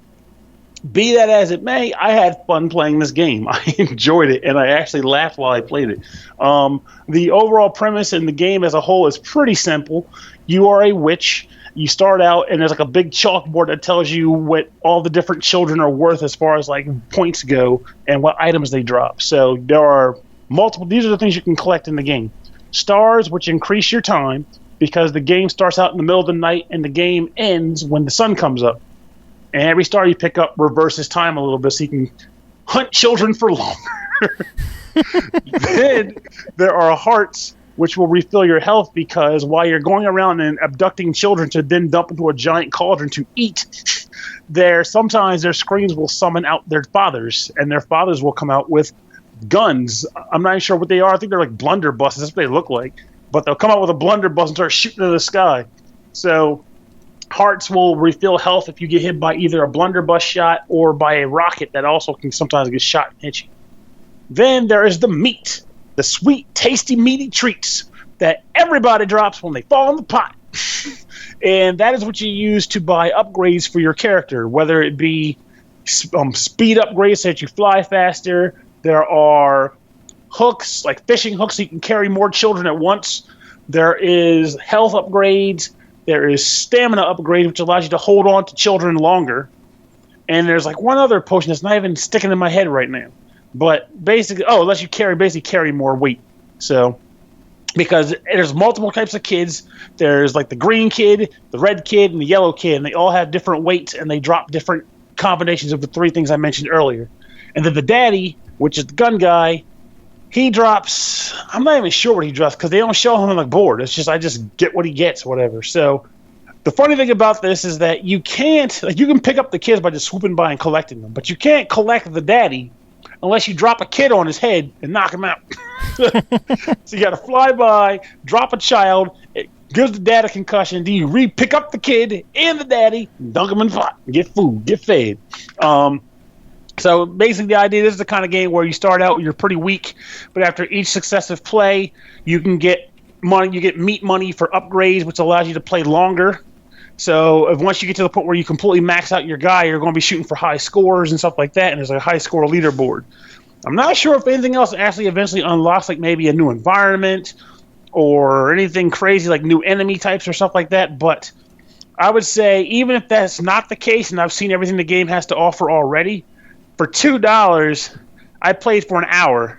be that as it may, I had fun playing this game. I enjoyed it, and I actually laughed while I played it. The overall premise in the game as a whole is pretty simple. You are a witch. You start out, and there's like a big chalkboard that tells you what all the different children are worth as far as like points go and what items they drop. So there are multiple. These are the things you can collect in the game. Stars, which increase your time. because the game starts out in the middle of the night and the game ends when the sun comes up. And every star you pick up reverses time a little bit so you can hunt children for longer. Then there are hearts which will refill your health, because while you're going around and abducting children to then dump into a giant cauldron to eat, sometimes their screens will summon out their fathers, and their fathers will come out with guns. I'm not even sure what they are. I think they're like blunderbusses. That's what they look like. But they'll come out with a blunderbuss and start shooting into the sky. So hearts will refill health if you get hit by either a blunderbuss shot or by a rocket that also can sometimes get shot and hit you. Then there is the meat. The sweet, tasty, meaty treats that everybody drops when they fall in the pot. And that is what you use to buy upgrades for your character, whether it be speed upgrades so that you fly faster. There are hooks, like fishing hooks, so you can carry more children at once. There is health upgrades. There is stamina upgrades, which allows you to hold on to children longer. And there's like one other potion that's not even sticking in my head right now. But basically, it lets you carry more weight. So, because there's multiple types of kids. There's like the green kid, the red kid, and the yellow kid, and they all have different weights, and they drop different combinations of the three things I mentioned earlier. And then the daddy, which is the gun guy, he drops, I'm not even sure what he drops, because they don't show him on the board. It's just, I just get what he gets, whatever. So, the funny thing about this is that you can't, you can pick up the kids by just swooping by and collecting them, but you can't collect the daddy unless you drop a kid on his head and knock him out. So you got to fly by, drop a child, it gives the dad a concussion, then you pick up the kid and the daddy, dunk them in the pot, get food, get fed. So basically the idea, this is the kind of game where you start out, you're pretty weak, but after each successive play, you can get money, you get meat money for upgrades, which allows you to play longer. So once you get to the point where you completely max out your guy, you're going to be shooting for high scores and stuff like that, and there's a high score leaderboard. I'm not sure if anything else actually eventually unlocks, like maybe a new environment or anything crazy like new enemy types or stuff like that, but I would say even if that's not the case, and I've seen everything the game has to offer already, for $2, I played for an hour,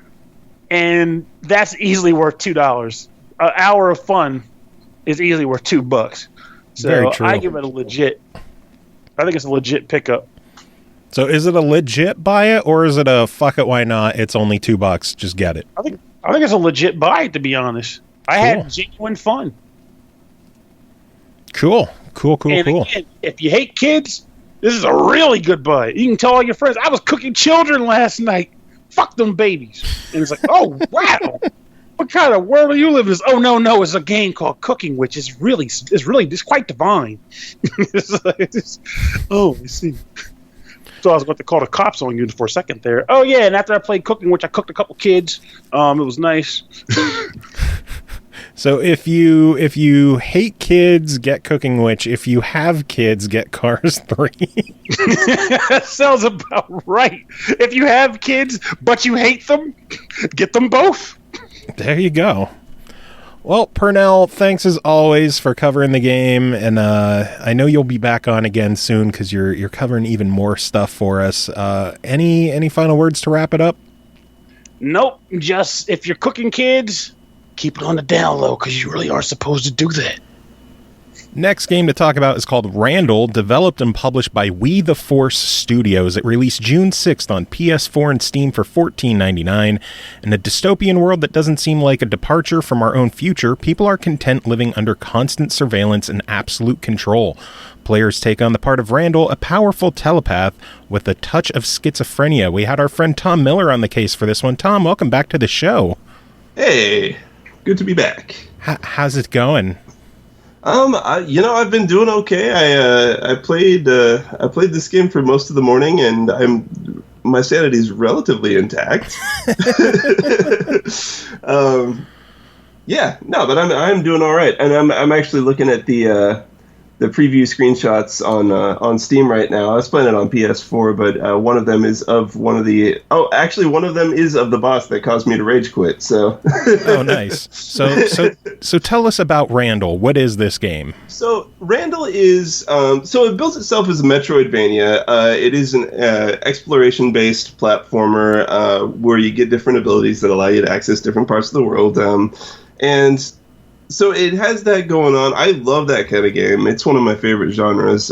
and that's easily worth $2. An hour of fun is easily worth $2. So Very true. I give it I think it's a legit pickup. So is it a legit buy it, or is it a fuck it, why not? It's only $2. Just get it. I think it's a legit buy, to be honest. I had genuine fun. Cool. Again, if you hate kids, this is a really good buy. You can tell all your friends, I was cooking children last night. Fuck them babies. And it's like, oh, wow. What kind of world are you living in? Oh, no, it's a game called Cooking, which is it's quite divine. I see. So I was going to call the cops on you for a second there. Oh, yeah, and after I played Cooking, which I cooked a couple kids, it was nice. So if you hate kids, get Cooking Witch. If you have kids, get Cars 3. That sounds about right. If you have kids, but you hate them, get them both. There you go. Well, Pernell, thanks as always for covering the game, and I know you'll be back on again soon because you're covering even more stuff for us. Any final words to wrap it up? Nope. Just if you're cooking kids, keep it on the down low because you really aren't supposed to do that. Next game to talk about is called Randall, developed and published by We the Force Studios. It released June 6th on PS4 and Steam for $14.99. In a dystopian world that doesn't seem like a departure from our own future, people are content living under constant surveillance and absolute control. Players take on the part of Randall, a powerful telepath with a touch of schizophrenia. We had our friend Tom Miller on the case for this one. Tom, welcome back to the show. Hey, good to be back. How's it going? I've been doing okay. I played this game for most of the morning, and my sanity is relatively intact. But I'm doing all right, and I'm actually looking at the preview screenshots on Steam right now. I was playing it on PS4, but one of them is of one of the boss that caused me to rage quit. So oh, nice. So tell us about Randall. What is this game? So Randall is it builds itself as a Metroidvania. It is an exploration-based platformer where you get different abilities that allow you to access different parts of the world. And So it has that going on. I love that kind of game. It's one of my favorite genres.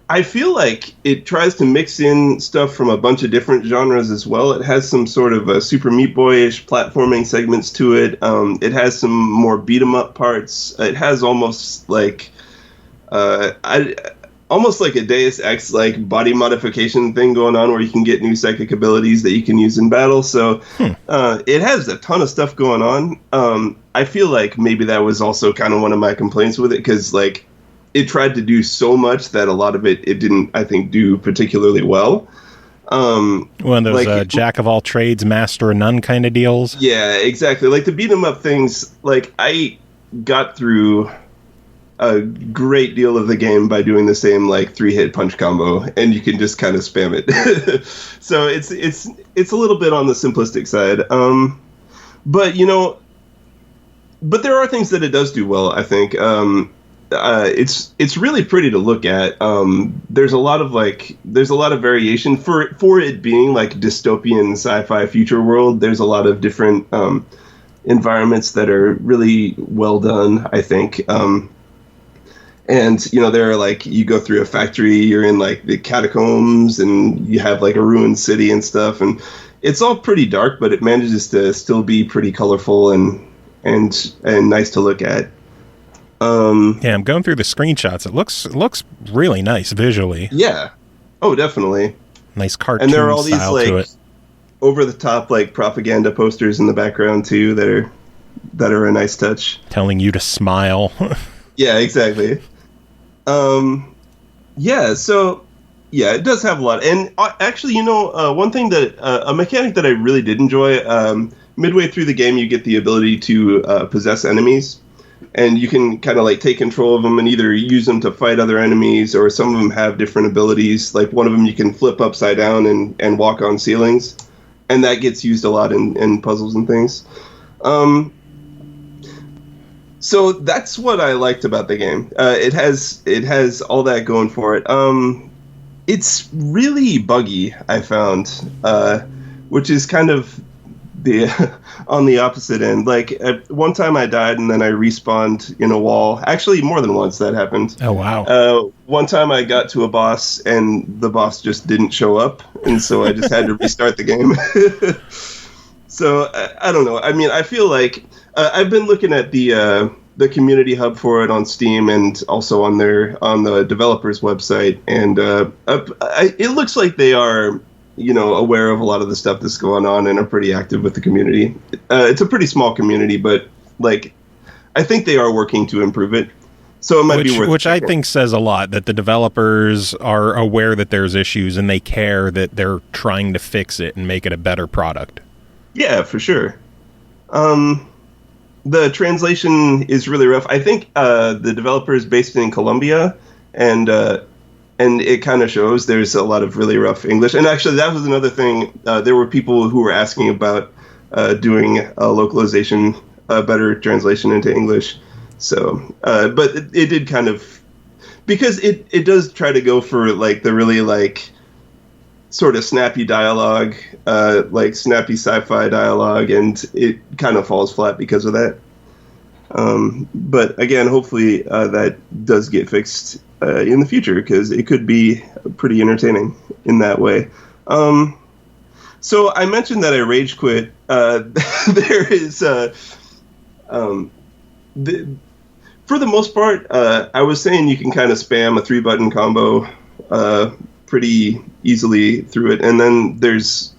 I feel like it tries to mix in stuff from a bunch of different genres as well. It has some sort of a Super Meat Boy-ish platforming segments to it. It has some more beat-em-up parts. It has almost like almost like a Deus Ex like body modification thing going on, where you can get new psychic abilities that you can use in battle. So it has a ton of stuff going on. I feel like maybe that was also kind of one of my complaints with it, because like it tried to do so much that a lot of it didn't, I think, do particularly well. One of those jack of all trades, master of none kind of deals. Yeah, exactly. Like the beat 'em up things, like I got through a great deal of the game by doing the same like 3-hit punch combo, and you can just kind of spam it. So it's a little bit on the simplistic side. But you know, but there are things that it does do well, I think. It's really pretty to look at. There's a lot of variation for it being like dystopian sci-fi future world. There's a lot of different environments that are really well done, I think. And, you know, there are like, you go through a factory, you're in like the catacombs, and you have like a ruined city and stuff. And it's all pretty dark, but it manages to still be pretty colorful and nice to look at. Yeah, I'm going through the screenshots. It looks really nice visually. Yeah. Oh, definitely. Nice cartoon and there are all these style like to it. over the top like propaganda posters in the background too that are a nice touch. Telling you to smile. Yeah, exactly. Yeah, so yeah, it does have a lot. And actually, you know, one thing that a mechanic that I really did enjoy, midway through the game you get the ability to possess enemies. And you can kind of like take control of them and either use them to fight other enemies, or some of them have different abilities. Like one of them you can flip upside down and walk on ceilings. And that gets used a lot in puzzles and things. So that's what I liked about the game. It has all that going for it. It's really buggy, I found, which is kind of on the opposite end. Like one time I died and then I respawned in a wall. Actually, more than once that happened. Oh wow! One time I got to a boss and the boss just didn't show up, and so I just had to restart the game. So I don't know. I mean, I feel like I've been looking at the community hub for it on Steam and also on the developers website, and it looks like they are, you know, aware of a lot of the stuff that's going on and are pretty active with the community. It's a pretty small community, but like I think they are working to improve it. So it might be worth which I think says a lot, that the developers are aware that there's issues and they care that they're trying to fix it and make it a better product. Yeah, for sure. The translation is really rough. I think the developer is based in Colombia, and it kind of shows. There's a lot of really rough English. And actually, that was another thing. There were people who were asking about doing a localization, a better translation into English. So, but it did kind of, because it does try to go for like the really like sort of snappy dialogue, like snappy sci-fi dialogue, and it kind of falls flat because of that. But again, hopefully that does get fixed in the future, because it could be pretty entertaining in that way. So I mentioned that I rage quit. There is, for the most part, I was saying you can kind of spam a 3-button combo pretty easily through it, and then there's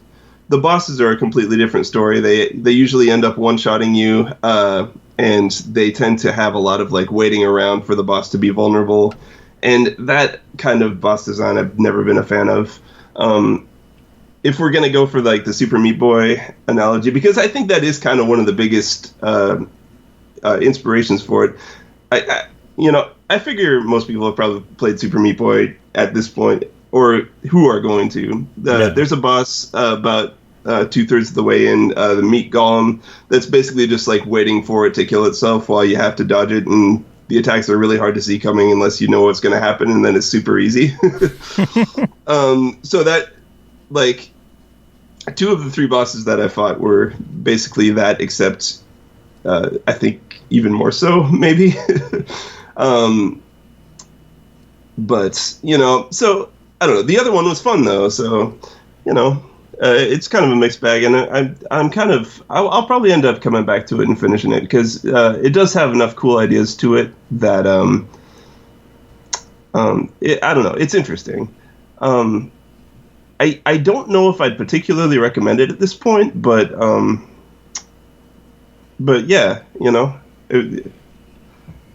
the bosses are a completely different story. They usually end up one-shotting you, and they tend to have a lot of like waiting around for the boss to be vulnerable, and that kind of boss design I've never been a fan of. If we're gonna go for like the Super Meat Boy analogy, because I think that is kind of one of the biggest inspirations for it. I figure most people have probably played Super Meat Boy at this point, or who are going to. There's a boss about 2/3 of the way in, the meat golem, that's basically just like waiting for it to kill itself while you have to dodge it, and the attacks are really hard to see coming unless you know what's going to happen, and then it's super easy. So that, like, 2 of the 3 bosses that I fought were basically that, except I think even more so, maybe. But, so, I don't know. The other one was fun, though, so, it's kind of a mixed bag, and I'll probably end up coming back to it and finishing it, because it does have enough cool ideas to it that, I don't know, it's interesting. I don't know if I'd particularly recommend it at this point, but yeah,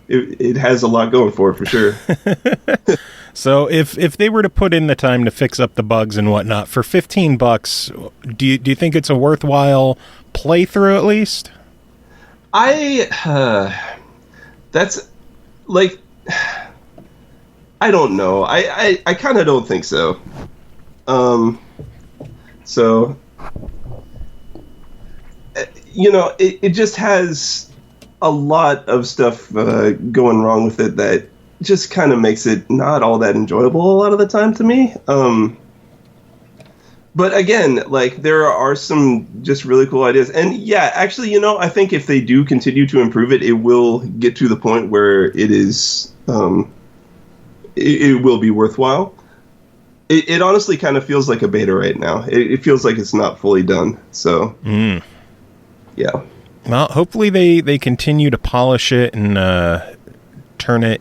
it has a lot going for it, for sure. So if they were to put in the time to fix up the bugs and whatnot for $15, do you think it's a worthwhile playthrough at least? That's like, I don't know. I kind of don't think so. So, it just has a lot of stuff going wrong with it that just kind of makes it not all that enjoyable a lot of the time to me. But again, like, there are some just really cool ideas. And yeah, actually, I think if they do continue to improve it, it will get to the point where it is, it will be worthwhile. It honestly kind of feels like a beta right now. It feels like it's not fully done. So, yeah. Well, hopefully they continue to polish it and turn it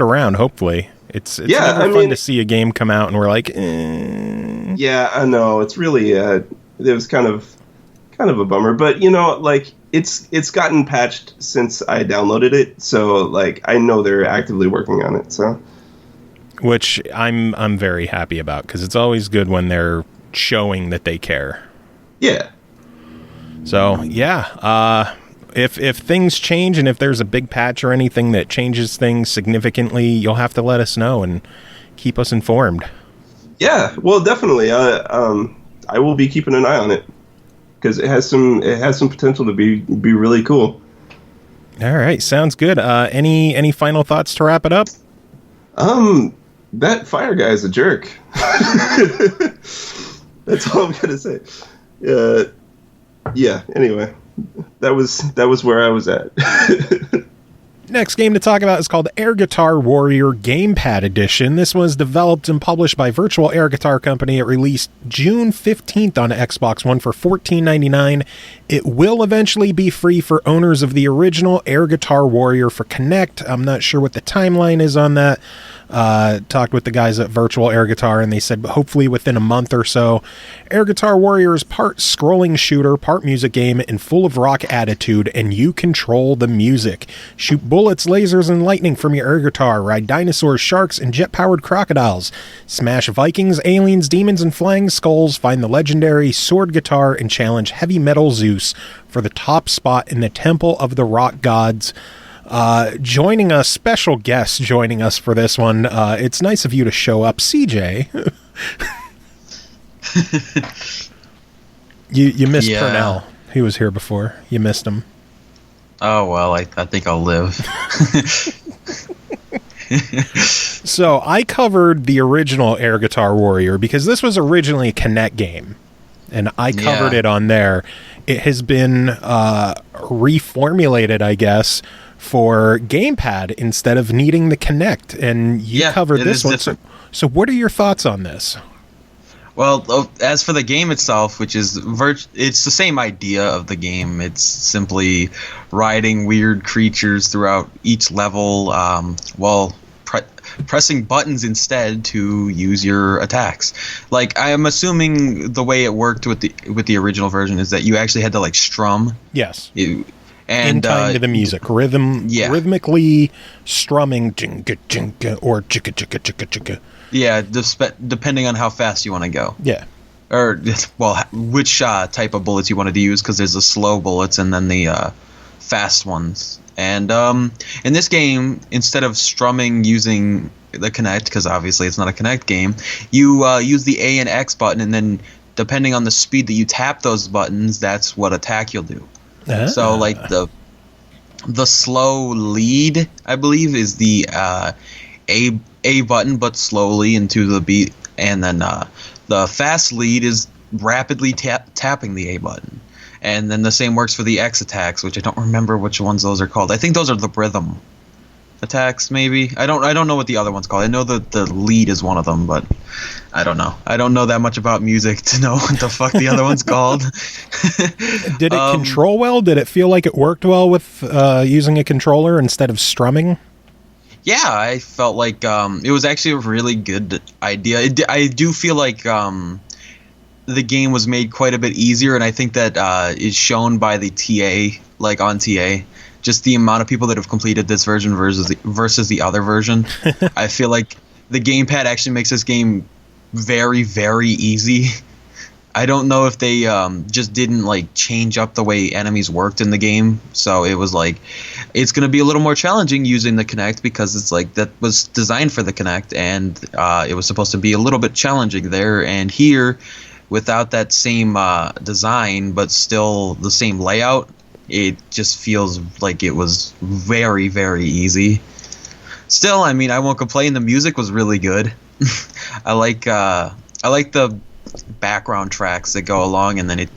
around. Hopefully, it's never fun to see a game come out and we're like, Yeah, I know. It's really it was kind of a bummer. But like, it's gotten patched since I downloaded it, so like I know they're actively working on it. So. Which I'm very happy about, because it's always good when they're showing that they care. Yeah. So yeah, if things change and if there's a big patch or anything that changes things significantly, you'll have to let us know and keep us informed. Yeah, well, definitely. I will be keeping an eye on it, because it has some potential to be really cool. All right, sounds good. Any final thoughts to wrap it up? That fire guy is a jerk. That's all I'm gonna say. Yeah. Anyway, that was where I was at. Next game to talk about is called Air Guitar Warrior Gamepad Edition. This was developed and published by Virtual Air Guitar Company. It released June 15th on Xbox One for $14.99. It will eventually be free for owners of the original Air Guitar Warrior for Kinect. I'm not sure what the timeline is on that. Talked with the guys at Virtual Air Guitar, and they said hopefully within a month or so. Air Guitar Warrior is part scrolling shooter, part music game, and full of rock attitude, and you control the music. Shoot bullets, lasers, and lightning from your air guitar. Ride dinosaurs, sharks, and jet-powered crocodiles. Smash Vikings, aliens, demons, and flying skulls. Find the legendary sword guitar and challenge heavy metal Zeus for the top spot in the Temple of the Rock Gods. Joining us, special guest joining us for this one. It's nice of you to show up, CJ. You missed Pernell. He was here before. You missed him. Oh, well, I think I'll live. So I covered the original Air Guitar Warrior because this was originally a Kinect game, and I covered it on there. It has been reformulated, I guess, for Gamepad instead of needing the Kinect, and you covered this one. So what are your thoughts on this? Well, as for the game itself, which is it's the same idea of the game. It's simply riding weird creatures throughout each level, while pressing buttons instead to use your attacks. Like, I am assuming the way it worked with the original version is that you actually had to like strum. Yes. And in time to the music, rhythmically strumming, jinga jinga or chicka chicka chicka chicka. Yeah, depending on how fast you want to go. Yeah. Or, well, which type of bullets you wanted to use, because there's the slow bullets and then the fast ones. And in this game, instead of strumming using the Kinect, because obviously it's not a Kinect game, you use the A and X button, and then depending on the speed that you tap those buttons, that's what attack you'll do. So, like, the slow lead, I believe, is the A button, but slowly into the beat, and then the fast lead is rapidly tapping the A button. And then the same works for the X attacks, which I don't remember which ones those are called. I think those are the rhythm attacks, maybe. I don't know what the other one's called. I know that the lead is one of them, but I don't know. I don't know that much about music to know what the fuck the other one's called. Did it control well? Did it feel like it worked well with using a controller instead of strumming? Yeah, I felt like it was actually a really good idea. I do feel like the game was made quite a bit easier, and I think that is shown by the TA, like on TA. Just the amount of people that have completed this version versus the other version. I feel like the gamepad actually makes this game very, very easy. I don't know if they just didn't like change up the way enemies worked in the game. So it was like, it's going to be a little more challenging using the Kinect because it's like that was designed for the Kinect, and it was supposed to be a little bit challenging there. And here, without that same design, but still the same layout, it just feels like it was very, very easy. Still, I mean, I won't complain. The music was really good. I like the background tracks that go along, and then it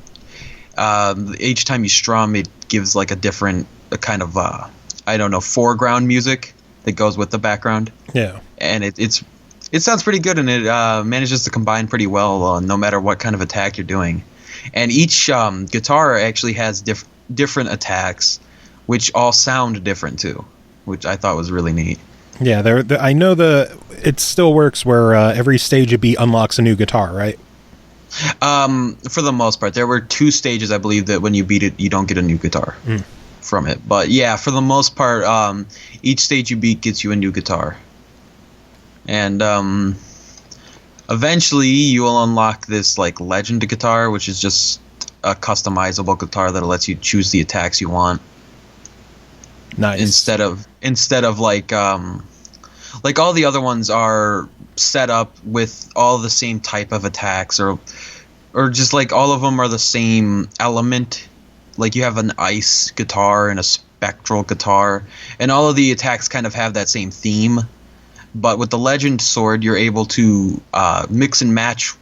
each time you strum, it gives like a kind of I don't know, foreground music that goes with the background. Yeah, and it sounds pretty good, and it manages to combine pretty well no matter what kind of attack you're doing. And each guitar actually has different attacks, which all sound different too, which I thought was really neat. Yeah, I know it still works where every stage you beat unlocks a new guitar, right? For the most part, there were 2 stages, I believe, that when you beat it, you don't get a new guitar from it. But yeah, for the most part, each stage you beat gets you a new guitar. And eventually you will unlock this like legend guitar, which is just a customizable guitar that lets you choose the attacks you want. Nice. Instead of like all the other ones are set up with all the same type of attacks, or just like all of them are the same element. Like you have an ice guitar and a spectral guitar, and all of the attacks kind of have that same theme. But with the legend sword, you're able to mix and match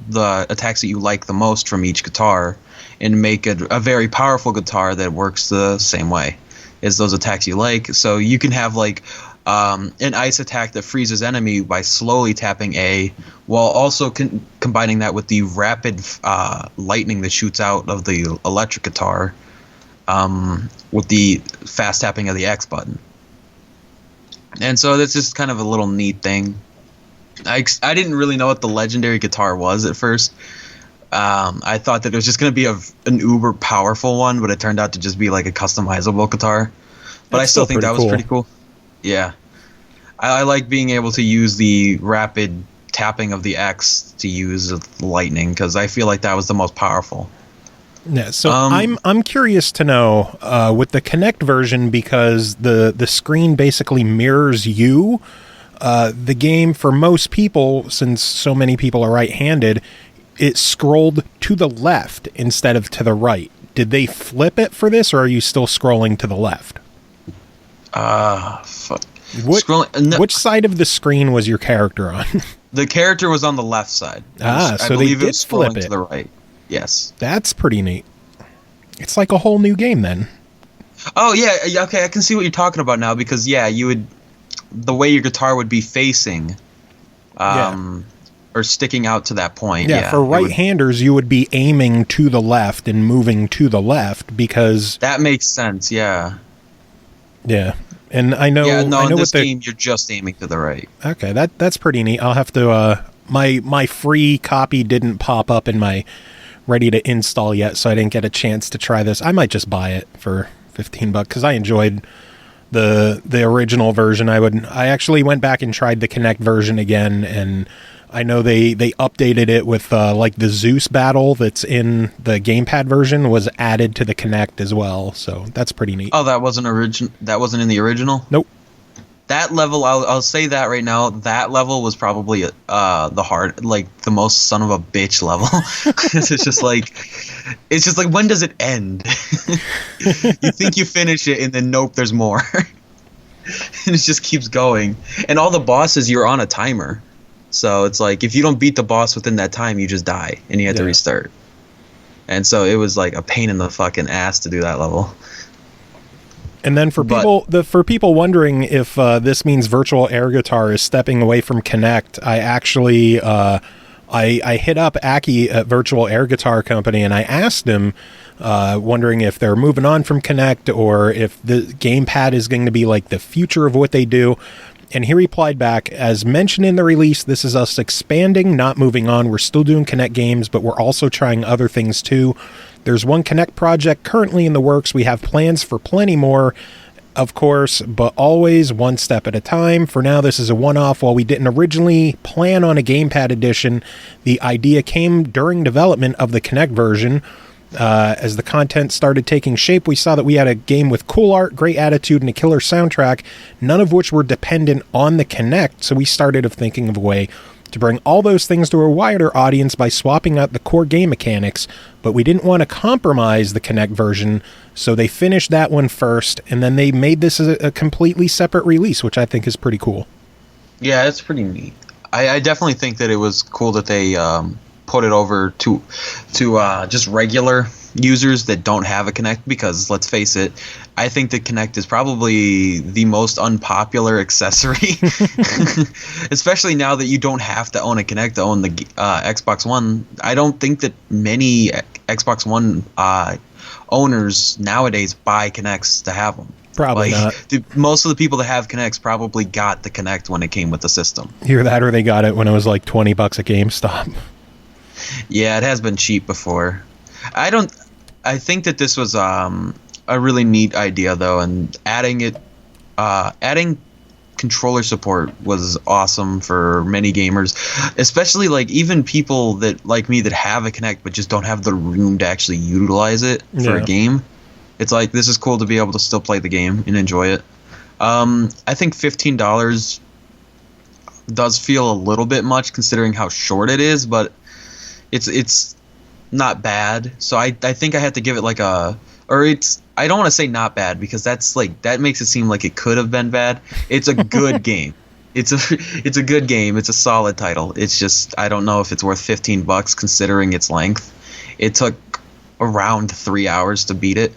the attacks that you like the most from each guitar and make it a very powerful guitar that works the same way as those attacks you like. So you can have like an ice attack that freezes enemy by slowly tapping A, while also combining that with the rapid lightning that shoots out of the electric guitar with the fast tapping of the X button. And so that's just kind of a little neat thing. I didn't really know what the legendary guitar was at first. I thought that it was just going to be an uber powerful one, but it turned out to just be like a customizable guitar. But I still think that was pretty cool. Yeah. I like being able to use the rapid tapping of the X to use lightning, because I feel like that was the most powerful. Yeah, so I'm curious to know with the Kinect version, because the screen basically mirrors you. The game, for most people, since so many people are right-handed, it scrolled to the left instead of to the right. Did they flip it for this, or are you still scrolling to the left? Fuck. Which side of the screen was your character on? The character was on the left side. So they did flip it to the right. Yes. That's pretty neat. It's like a whole new game then. Oh yeah, okay, I can see what you're talking about now, because the way your guitar would be facing or sticking out to that point. Yeah, for right-handers you would be aiming to the left and moving to the left, because that makes sense, yeah. Yeah. And I know in this game you're just aiming to the right. Okay, that's pretty neat. I'll have to my free copy didn't pop up in my ready to install yet, so I didn't get a chance to try this. I might just buy it for $15 because I enjoyed the original version. I actually went back and tried the Kinect version again, and I know they updated it with like the Zeus battle that's in the gamepad version was added to the Kinect as well, so that's pretty neat. Oh, that wasn't in the original? Nope. That level, I'll say that right now, that level was probably the most son of a bitch level. Because it's just like, when does it end? You think you finish it, and then nope, there's more. And it just keeps going. And all the bosses, you're on a timer. So it's like, if you don't beat the boss within that time, you just die, and you have to restart. And so it was like a pain in the fucking ass to do that level. And then for people wondering if this means Virtual Air Guitar is stepping away from Kinect, I actually I hit up Aki at Virtual Air Guitar Company and I asked him, wondering if they're moving on from Kinect or if the gamepad is going to be like the future of what they do. And he replied back, as mentioned in the release, this is us expanding, not moving on. We're still doing Kinect games, but we're also trying other things too. There's one Kinect project currently in the works. We have plans for plenty more, of course, but always one step at a time. For now, this is a one-off. While we didn't originally plan on a Gamepad Edition, the idea came during development of the Kinect version. As the content started taking shape, we saw that we had a game with cool art, great attitude, and a killer soundtrack, none of which were dependent on the Kinect, so we started thinking of a way to bring all those things to a wider audience by swapping out the core game mechanics, but we didn't want to compromise the Kinect version, so they finished that one first, and then they made this a completely separate release, which I think is pretty cool. Yeah, it's pretty neat. I definitely think that it was cool that they put it over to just regular users that don't have a Kinect, because let's face it, I think the Kinect is probably the most unpopular accessory, especially now that you don't have to own a Kinect to own the Xbox One. I don't think that many Xbox One owners nowadays buy Kinects to have them. Probably not. Most of the people that have Kinects probably got the Kinect when it came with the system. Either that or they got it when it was like $20 at GameStop. Yeah, it has been cheap before. I think that this was a really neat idea though, and adding controller support was awesome for many gamers, especially like even people that like me that have a Kinect but just don't have the room to actually utilize it for a game. It's like, this is cool to be able to still play the game and enjoy it. I think $15 does feel a little bit much considering how short it is, but it's not bad. So I think I have to give it like I don't want to say not bad, because that's like, that makes it seem like it could have been bad. It's a good game. It's a good game. It's a solid title. It's just, I don't know if it's worth $15 considering its length. It took around 3 hours to beat it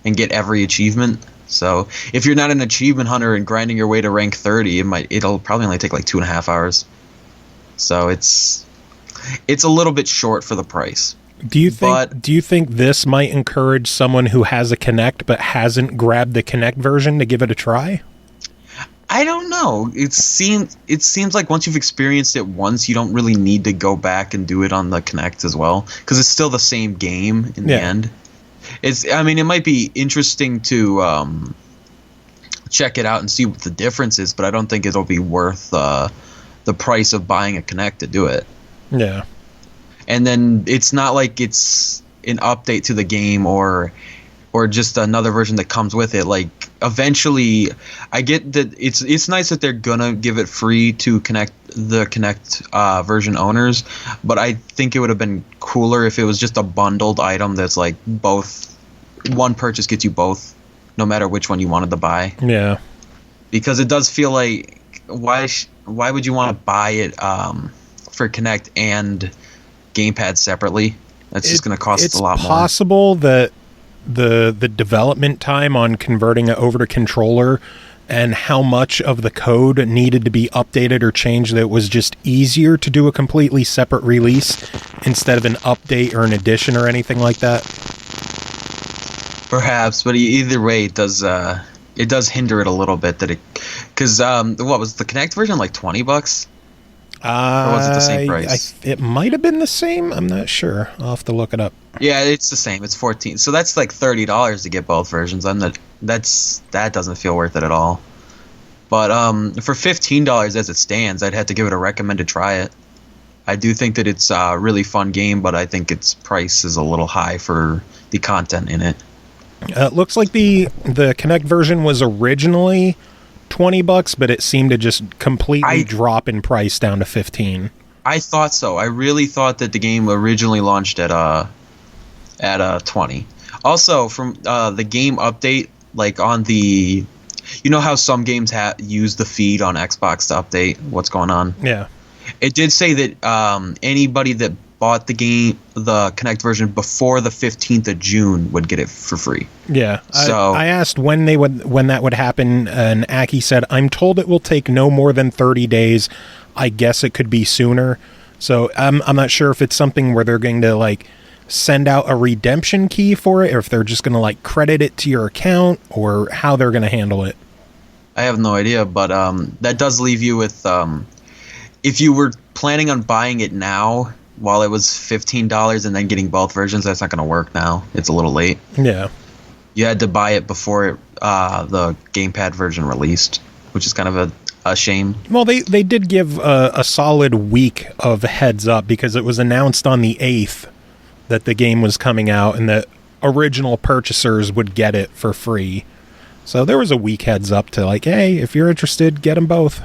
and get every achievement. So if you're not an achievement hunter and grinding your way to rank 30, it'll probably only take like 2.5 hours. So it's a little bit short for the price. Do you think this might encourage someone who has a Kinect but hasn't grabbed the Kinect version to give it a try? I don't know. It seems like once you've experienced it once, you don't really need to go back and do it on the Kinect as well, because it's still the same game in the end. It might be interesting to check it out and see what the difference is, but I don't think it'll be worth the price of buying a Kinect to do it. Yeah. And then it's not like it's an update to the game or just another version that comes with it. Like, eventually, I get that it's nice that they're gonna give it free to the Kinect version owners, but I think it would have been cooler if it was just a bundled item that's like both, one purchase gets you both, no matter which one you wanted to buy. Yeah. Because it does feel like, why would you want to buy it for Kinect and Gamepad separately? That's just going to cost a lot more. It's possible that the development time on converting it over to controller and how much of the code needed to be updated or changed, that it was just easier to do a completely separate release instead of an update or an addition or anything like that. Perhaps, but either way, it does hinder it a little bit, because what was the Kinect version, like $20? Or was it the same price? It might have been the same. I'm not sure. I'll have to look it up. Yeah, it's the same. It's $14. So that's like $30 to get both versions. That doesn't feel worth it at all. But for $15 as it stands, I'd have to give it a recommended try it. I do think that it's a really fun game, but I think its price is a little high for the content in it. It looks like the Kinect version was originally $20, but it seemed to just completely drop in price down to $15. I thought so. I really thought that the game originally launched at $20. Also, from the game update, like on the, you know how some games use the feed on Xbox to update what's going on? Yeah. It did say that anybody that bought the Kinect version before the 15th of June would get it for free. Yeah. So I asked when that would happen, and Aki said, "I'm told it will take no more than 30 days. I guess it could be sooner." So I'm not sure if it's something where they're going to like send out a redemption key for it, or if they're just going to like credit it to your account, or how they're going to handle it. I have no idea, but that does leave you with if you were planning on buying it now while it was $15 and then getting both versions, that's not going to work now. It's a little late. Yeah. You had to buy it before the Gamepad version released, which is kind of a shame. Well, they did give a solid week of heads up, because it was announced on the 8th that the game was coming out and that original purchasers would get it for free. So there was a week heads up to like, hey, if you're interested, get them both.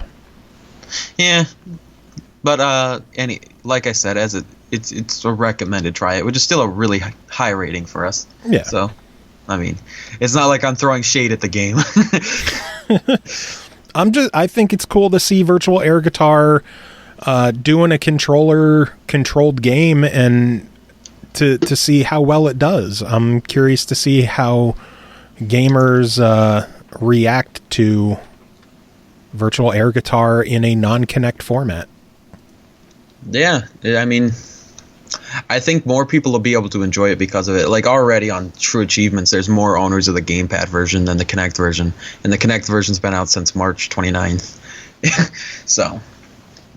Yeah, but like I said, it's a recommended try it, which is still a really high rating for us. Yeah. So, I mean, it's not like I'm throwing shade at the game. I think it's cool to see Virtual Air Guitar doing a controller-controlled game, and to see how well it does. I'm curious to see how gamers react to Virtual Air Guitar in a non-Kinect format. Yeah, I mean, I think more people will be able to enjoy it because of it. Like, already on True Achievements, there's more owners of the Gamepad version than the Kinect version, and the Kinect version's been out since March 29th. So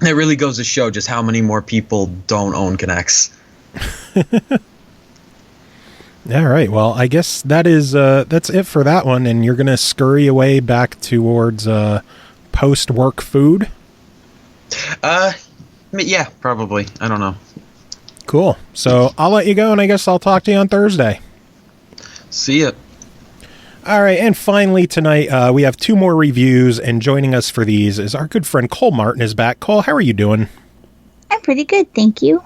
it really goes to show just how many more people don't own Kinects. All right, well, I guess that's it for that one, and you're going to scurry away back towards post-work food? Yeah, probably. I don't know. Cool. So I'll let you go, and I guess I'll talk to you on Thursday. See ya. All right, and finally tonight, we have 2 more reviews, and joining us for these is our good friend Cole Martin is back. Cole, how are you doing? I'm pretty good, thank you.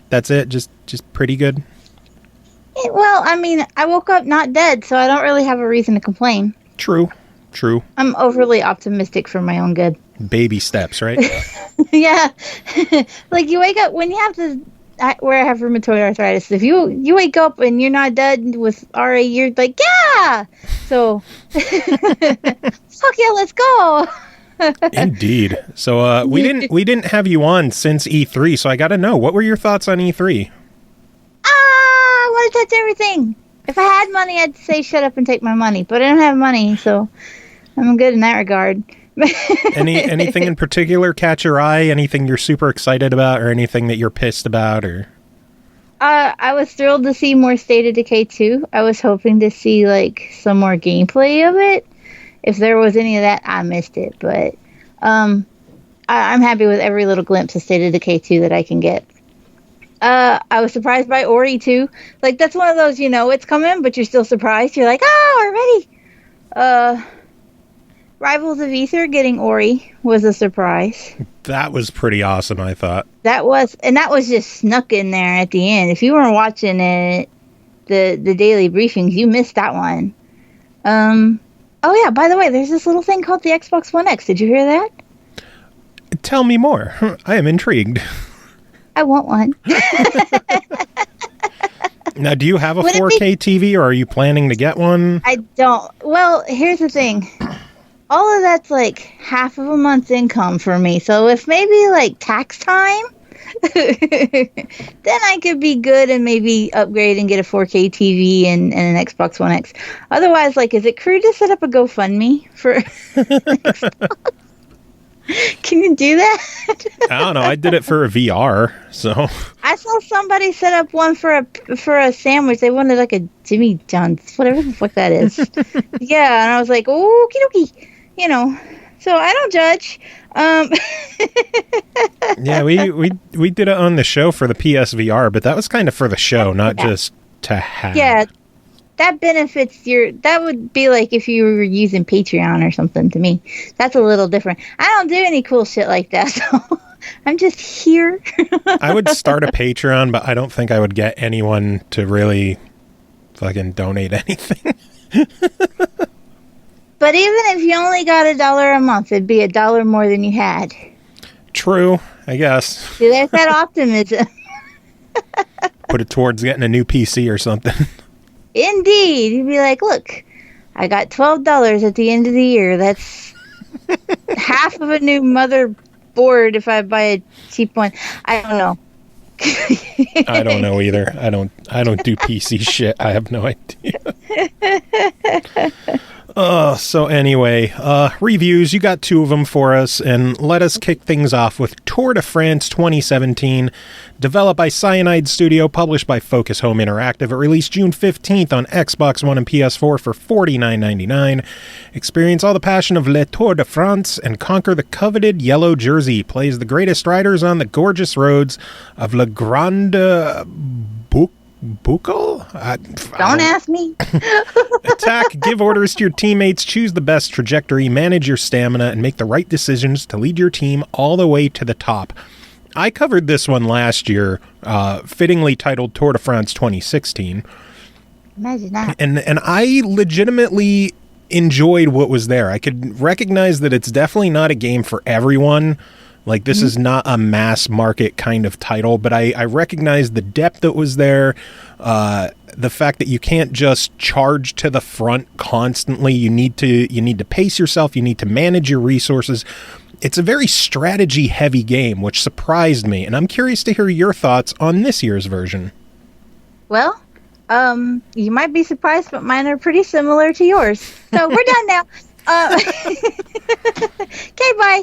That's it? Just pretty good? Well, I mean, I woke up not dead, so I don't really have a reason to complain. True. I'm overly optimistic for my own good. Baby steps, right? Yeah. Like, you wake up, when you have where I have rheumatoid arthritis, if you wake up and you're not dead with RA, you're like, yeah! So, fuck yeah, let's go! Indeed. So, we didn't have you on since E3, so I gotta know, what were your thoughts on E3? I want to touch everything. If I had money, I'd say shut up and take my money, but I don't have money, so I'm good in that regard. Anything in particular catch your eye? Anything you're super excited about, or anything that you're pissed about? Or I was thrilled to see more State of Decay 2. I was hoping to see like some more gameplay of it. If there was any of that, I missed it. But I'm happy with every little glimpse of State of Decay 2 that I can get. I was surprised by Ori 2. Like, that's one of those, it's coming, but you're still surprised. You're like, oh, already. Rivals of Aether getting Ori was a surprise. That was pretty awesome, I thought. That was just snuck in there at the end. If you weren't watching it, the daily briefings, you missed that one. Oh yeah, by the way, there's this little thing called the Xbox One X. Did you hear that? Tell me more. I am intrigued. I want one. Now, do you have a 4K TV, or are you planning to get one? I don't. Well, here's the thing. All of that's like half of a month's income for me. So if maybe like tax time, then I could be good and maybe upgrade and get a 4K TV and an Xbox One X. Otherwise, like, is it crude to set up a GoFundMe for Xbox? Can you do that? I don't know. I did it for a VR, so. I saw somebody set up one for a sandwich. They wanted like a Jimmy John's, whatever the fuck that is. Yeah, and I was like, okie dokie, So I don't judge. Yeah, we did it on the show for the PSVR, but that was kind of for the show, not just to have. Yeah. That benefits that would be like if you were using Patreon or something to me. That's a little different. I don't do any cool shit like that, so I'm just here. I would start a Patreon, but I don't think I would get anyone to really fucking donate anything. But even if you only got $1 a month, it'd be $1 more than you had. True, I guess. See, there's that optimism. Put it towards getting a new PC or something. Indeed. You'd be like, look, I got $12 at the end of the year. That's half of a new motherboard if I buy a cheap one. I don't know. I don't know either. I don't do PC shit. I have no idea. So anyway, reviews. You got 2 of them for us, and let us kick things off with Tour de France 2017, developed by Cyanide Studio, published by Focus Home Interactive. It released June 15th on Xbox One and PS4 for $49.99. Experience all the passion of Le Tour de France and conquer the coveted yellow jersey. Plays the greatest riders on the gorgeous roads of Le Grande Boucle? Don't ask me. Attack, give orders to your teammates, choose the best trajectory, manage your stamina, and make the right decisions to lead your team all the way to the top. I covered this one last year, fittingly titled Tour de France 2016. Imagine that. And I legitimately enjoyed what was there. I could recognize that it's definitely not a game for everyone. Like, this is not a mass market kind of title, but I recognize the depth that was there, the fact that you can't just charge to the front constantly. You need to pace yourself. You need to manage your resources. It's a very strategy-heavy game, which surprised me, and I'm curious to hear your thoughts on this year's version. Well, you might be surprised, but mine are pretty similar to yours. So we're done now. Okay, bye.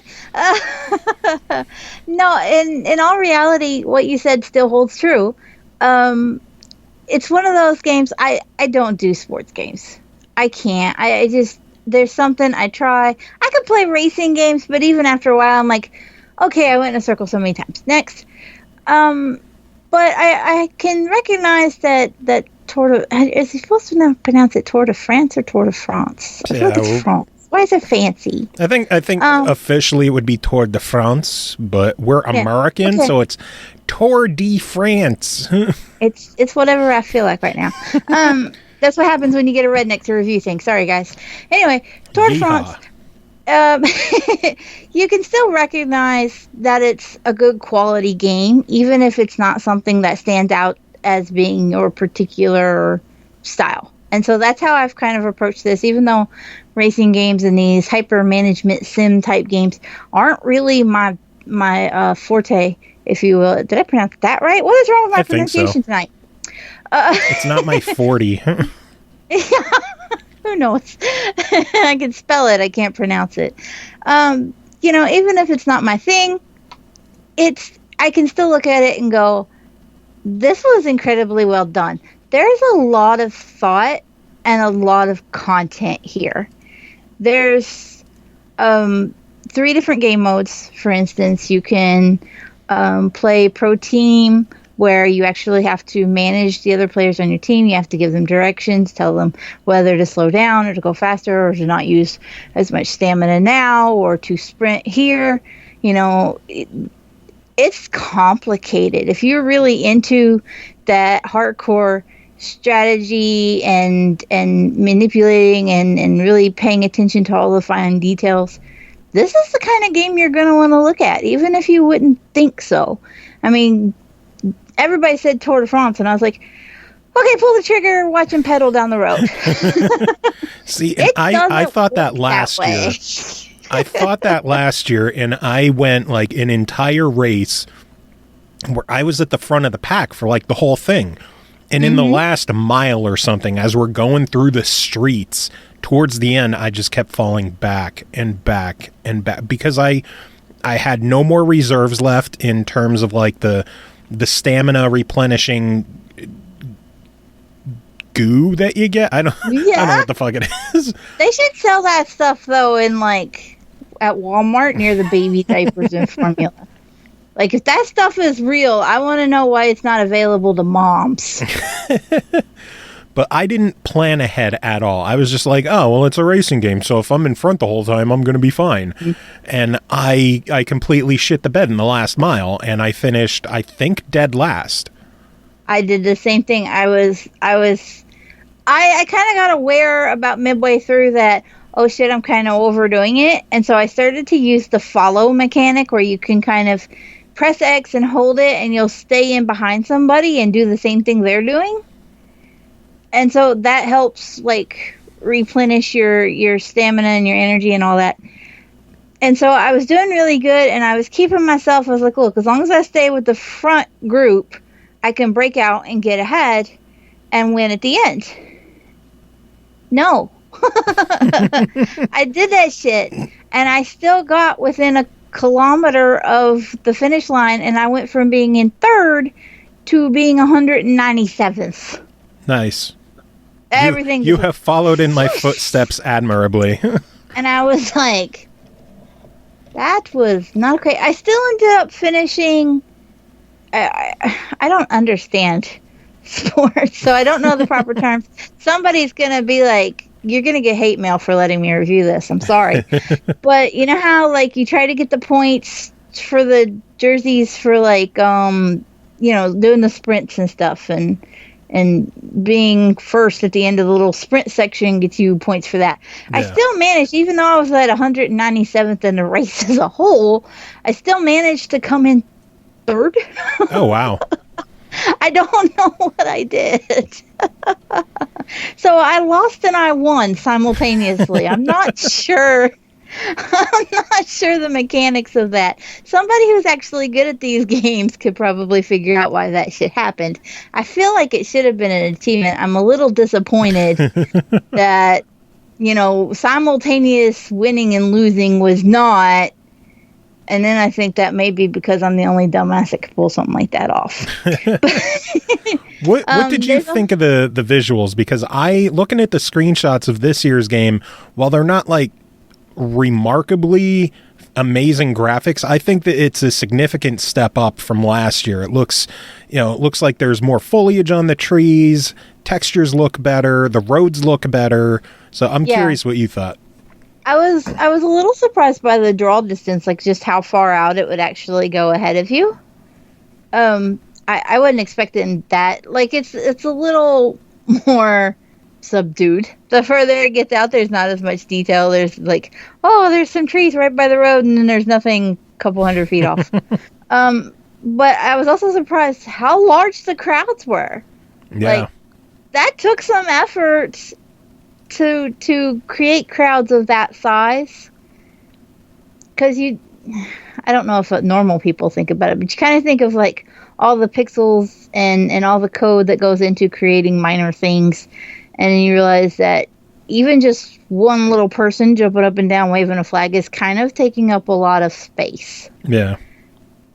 No, in all reality, what you said still holds true. It's one of those games. I don't do sports games. I can't. I just, there's something I try. I could play racing games, but even after a while, I'm like, okay, I went in a circle so many times. Next. But I can recognize that Tour de, is he supposed to now pronounce it Tour de France or Tour de France? I feel like it's France. Why is it fancy? I think officially it would be Tour de France, but we're American, so it's Tour de France. It's whatever I feel like right now. That's what happens when you get a redneck to review things. Sorry, guys. Anyway, Tour de France. You can still recognize that it's a good quality game, even if it's not something that stands out as being your particular style. And so that's how I've kind of approached this, even though racing games and these hyper management sim type games aren't really my forte, if you will. Did I pronounce that right? What is wrong with my pronunciation tonight? It's not my 40. Who knows? I can spell it. I can't pronounce it. Even if it's not my thing, I can still look at it and go, this was incredibly well done. There's a lot of thought and a lot of content here. There's 3 different game modes. For instance, you can play pro team, where you actually have to manage the other players on your team. You have to give them directions, tell them whether to slow down or to go faster or to not use as much stamina now or to sprint here. It's complicated. If you're really into that hardcore strategy and manipulating and really paying attention to all the fine details, this is the kind of game you're going to want to look at, even if you wouldn't think so. I mean, everybody said Tour de France, and I was like, okay, pull the trigger, watch them pedal down the road. See, I thought that last year. I thought that last year, and I went like an entire race where I was at the front of the pack for like the whole thing. And in the last mile or something, as we're going through the streets, towards the end, I just kept falling back and back and back because I had no more reserves left in terms of like the stamina replenishing goo that you get. I don't know what the fuck it is. They should sell that stuff though in like at Walmart near the baby diapers and formula. Like, if that stuff is real, I want to know why it's not available to moms. But I didn't plan ahead at all. I was just like, oh, well, it's a racing game, so if I'm in front the whole time, I'm going to be fine. Mm-hmm. And I completely shit the bed in the last mile, and I finished, I think, dead last. I did the same thing. I kind of got aware about midway through that, oh shit, I'm kind of overdoing it. And so I started to use the follow mechanic where you can kind of press X and hold it, and you'll stay in behind somebody and do the same thing they're doing. And so that helps, like, replenish your stamina and your energy and all that. And so I was doing really good, and I was keeping myself. I was like, look, as long as I stay with the front group, I can break out and get ahead and win at the end. No. I did that shit, and I still got within a kilometer of the finish line, and I went from being in third to being 197th. Nice. Everything. You have followed in my footsteps admirably. And I was like, that was not okay. I still ended up finishing. I don't understand sports, so I don't know the proper terms. Somebody's going to be like, you're going to get hate mail for letting me review this. I'm sorry. But you know how, like, you try to get the points for the jerseys for, like, doing the sprints and stuff, and being first at the end of the little sprint section gets you points for that. Yeah. I still managed, even though I was at 197th in the race as a whole, I still managed to come in third. Oh, wow. I don't know what I did. So I lost and I won simultaneously. I'm not sure. I'm not sure the mechanics of that. Somebody who's actually good at these games could probably figure out why that shit happened. I feel like it should have been an achievement. I'm a little disappointed that, simultaneous winning and losing was not. And then I think that may be because I'm the only dumbass that could pull something like that off. What did you think of the visuals? Because looking at the screenshots of this year's game, while they're not like remarkably amazing graphics, I think that it's a significant step up from last year. It looks like there's more foliage on the trees, textures look better, the roads look better. So I'm curious what you thought. I was a little surprised by the draw distance, like just how far out it would actually go ahead of you. I wasn't expecting that. Like it's a little more subdued. The further it gets out, there's not as much detail. There's like, there's some trees right by the road, and then there's nothing a couple hundred feet off. But I was also surprised how large the crowds were. Yeah. Like, that took some effort to create crowds of that size, because I don't know if normal people think about it, but you kind of think of like all the pixels and all the code that goes into creating minor things, and then you realize that even just one little person jumping up and down waving a flag is kind of taking up a lot of space. Yeah.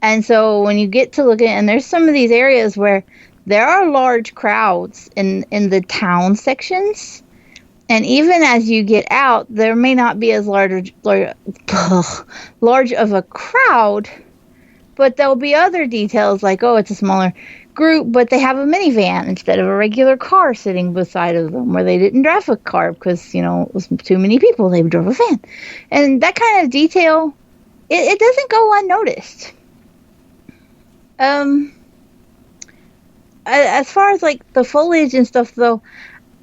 And so when you get to look at, and there's some of these areas where there are large crowds in the town sections. And even as you get out, there may not be as large of a crowd, but there'll be other details like, it's a smaller group, but they have a minivan instead of a regular car sitting beside of them, where they didn't drive a car because, it was too many people. They drove a van. And that kind of detail, it doesn't go unnoticed. As far as like the foliage and stuff, though,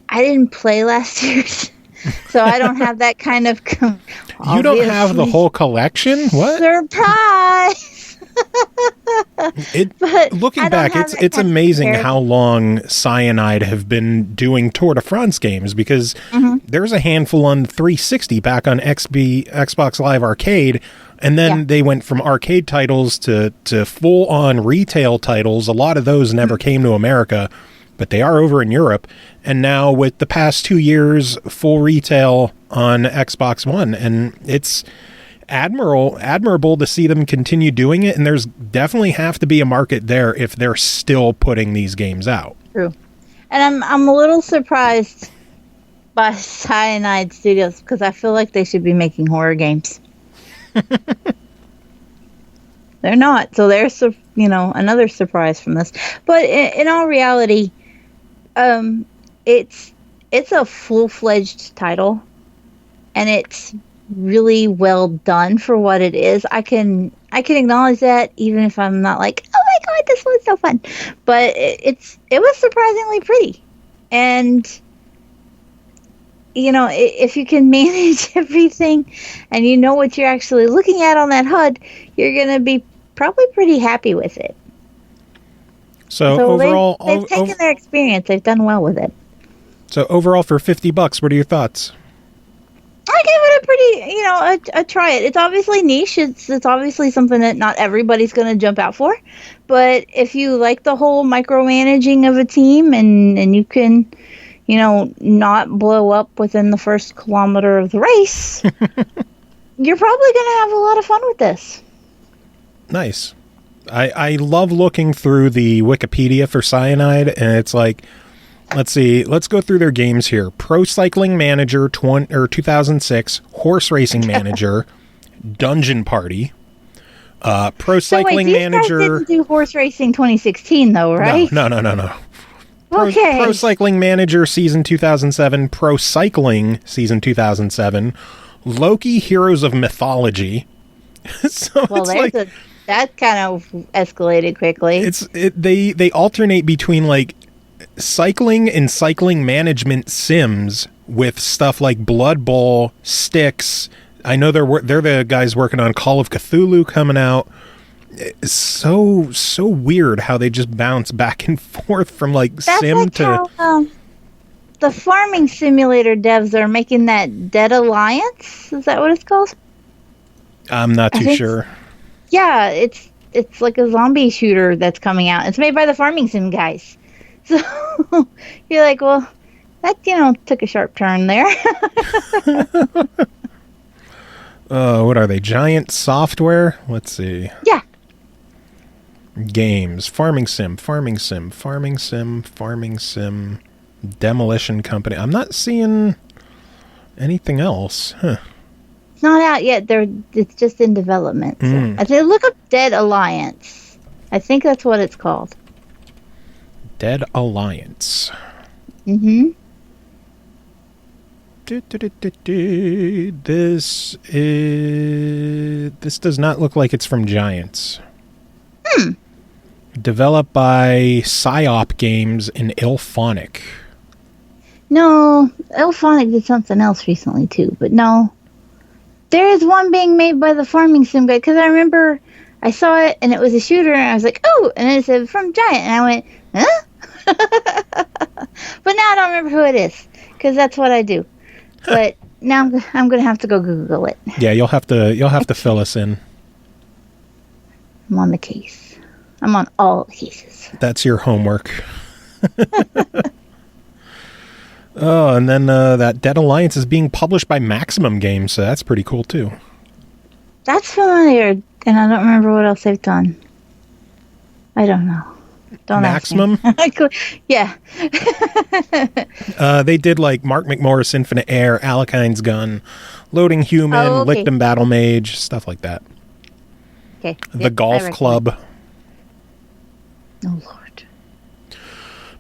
I didn't play last year, so I don't have that kind of. You don't have the whole collection? What? Surprise! Looking back, it's amazing how long Cyanide have been doing Tour de France games, because there's a handful on 360 back on Xbox Live Arcade, and then they went from arcade titles to full-on retail titles. A lot of those never came to America, but they are over in Europe. And now with the past 2 years, full retail on Xbox One. And it's admirable to see them continue doing it. And there's definitely have to be a market there if they're still putting these games out. True. And I'm a little surprised by Cyanide Studios, because I feel like they should be making horror games. They're not. So there's, another surprise from this. But in all reality, it's a full-fledged title, and it's really well done for what it is. I can acknowledge that, even if I'm not like, oh my god, this was so fun. But it was surprisingly pretty, and if you can manage everything, and you know what you're actually looking at on that HUD, you're gonna be probably pretty happy with it. So overall, they've taken their experience. They've done well with it. So overall, for $50, what are your thoughts? I give it a pretty, a try it. It's obviously niche. It's obviously something that not everybody's going to jump out for. But if you like the whole micromanaging of a team and you can, not blow up within the first kilometer of the race, you're probably going to have a lot of fun with this. Nice. I love looking through the Wikipedia for Cyanide, and it's like, let's see. Let's go through their games here. Pro Cycling Manager 2006, Horse Racing Manager, Dungeon Party, Pro Cycling Manager. These guys didn't do Horse Racing 2016 though, right? No. Okay. Pro Cycling Manager Season 2007, Pro Cycling Season 2007, Loki Heroes of Mythology. So well, that kind of escalated quickly. They alternate between like cycling and cycling management sims with stuff like Blood Bowl, Styx. I know they're the guys working on Call of Cthulhu coming out. It's so weird how they just bounce back and forth from like sim like to. How, the farming simulator devs are making that Dead Alliance. Is that what it's called? I'm not too sure. Yeah, it's like a zombie shooter that's coming out. It's made by the farming sim guys. So you're like, well, that took a sharp turn there. What are they? Giant Software? Let's see. Yeah. Games. Farming Sim. Demolition Company. I'm not seeing anything else. Huh. It's not out yet. It's just in development. So I said, look up Dead Alliance. I think that's what it's called. Dead Alliance. Mm-hmm. This does not look like it's from Giants. Developed by Psyop Games and Ilphonic. No, Ilphonic did something else recently too, but no. There is one being made by the farming sim guy, because I remember I saw it and it was a shooter and I was like, oh, and it said from Giant, and I went, huh? But now I don't remember who it is, because that's what I do. But now I'm going to have to go Google it. Yeah, you'll have to fill us in. I'm on the case. I'm on all the cases. That's your homework. Oh, and then that Dead Alliance is being published by Maximum Games, so that's pretty cool too. That's familiar, and I don't remember what else they've done. I don't know. Don't Maximum? Ask me. Yeah. They did like Mark McMorris Infinite Air, Alakine's Gun, Loading Human, Lictum Battle Mage, stuff like that. Okay. The Golf Club. Oh, Lord.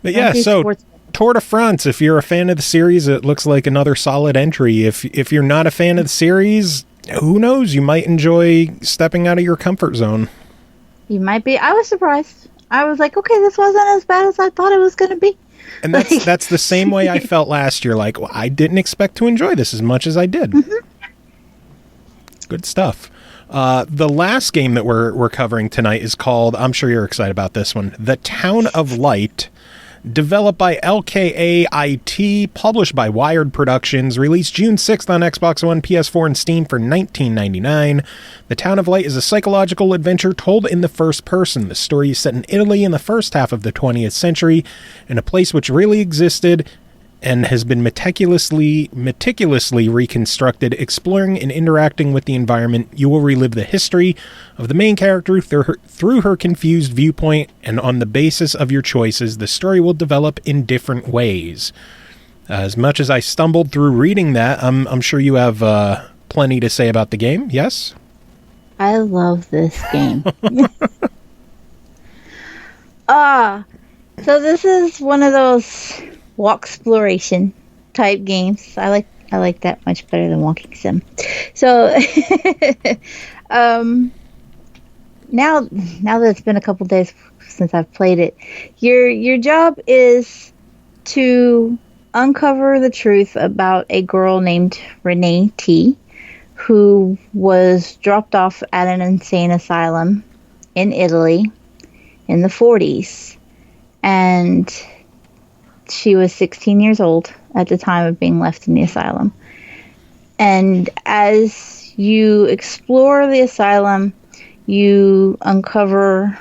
But yeah, so Tour de France, if you're a fan of the series, it looks like another solid entry. If you're not a fan of the series, who knows? You might enjoy stepping out of your comfort zone. You might be. I was surprised. I was like, okay, this wasn't as bad as I thought it was going to be. And that's the same way I felt last year. Like, well, I didn't expect to enjoy this as much as I did. Mm-hmm. Good stuff. The last game that we're covering tonight is called, I'm sure you're excited about this one, The Town of Light. Developed by LKA.it, published by Wired Productions, released June 6th on Xbox One, PS4, and Steam for $19.99. The Town of Light is a psychological adventure told in the first person. The story is set in Italy in the first half of the 20th century, in a place which really existed and has been meticulously reconstructed. Exploring and interacting with the environment, you will relive the history of the main character through her confused viewpoint, and on the basis of your choices, the story will develop in different ways. As much as I stumbled through reading that, I'm sure you have plenty to say about the game, yes? I love this game. So this is one of those walk exploration type games. I like that much better than walking sim. So now that it's been a couple days since I've played it, your job is to uncover the truth about a girl named Renee T, who was dropped off at an insane asylum in Italy in the 40s. And she was 16 years old at the time of being left in the asylum. And as you explore the asylum, you uncover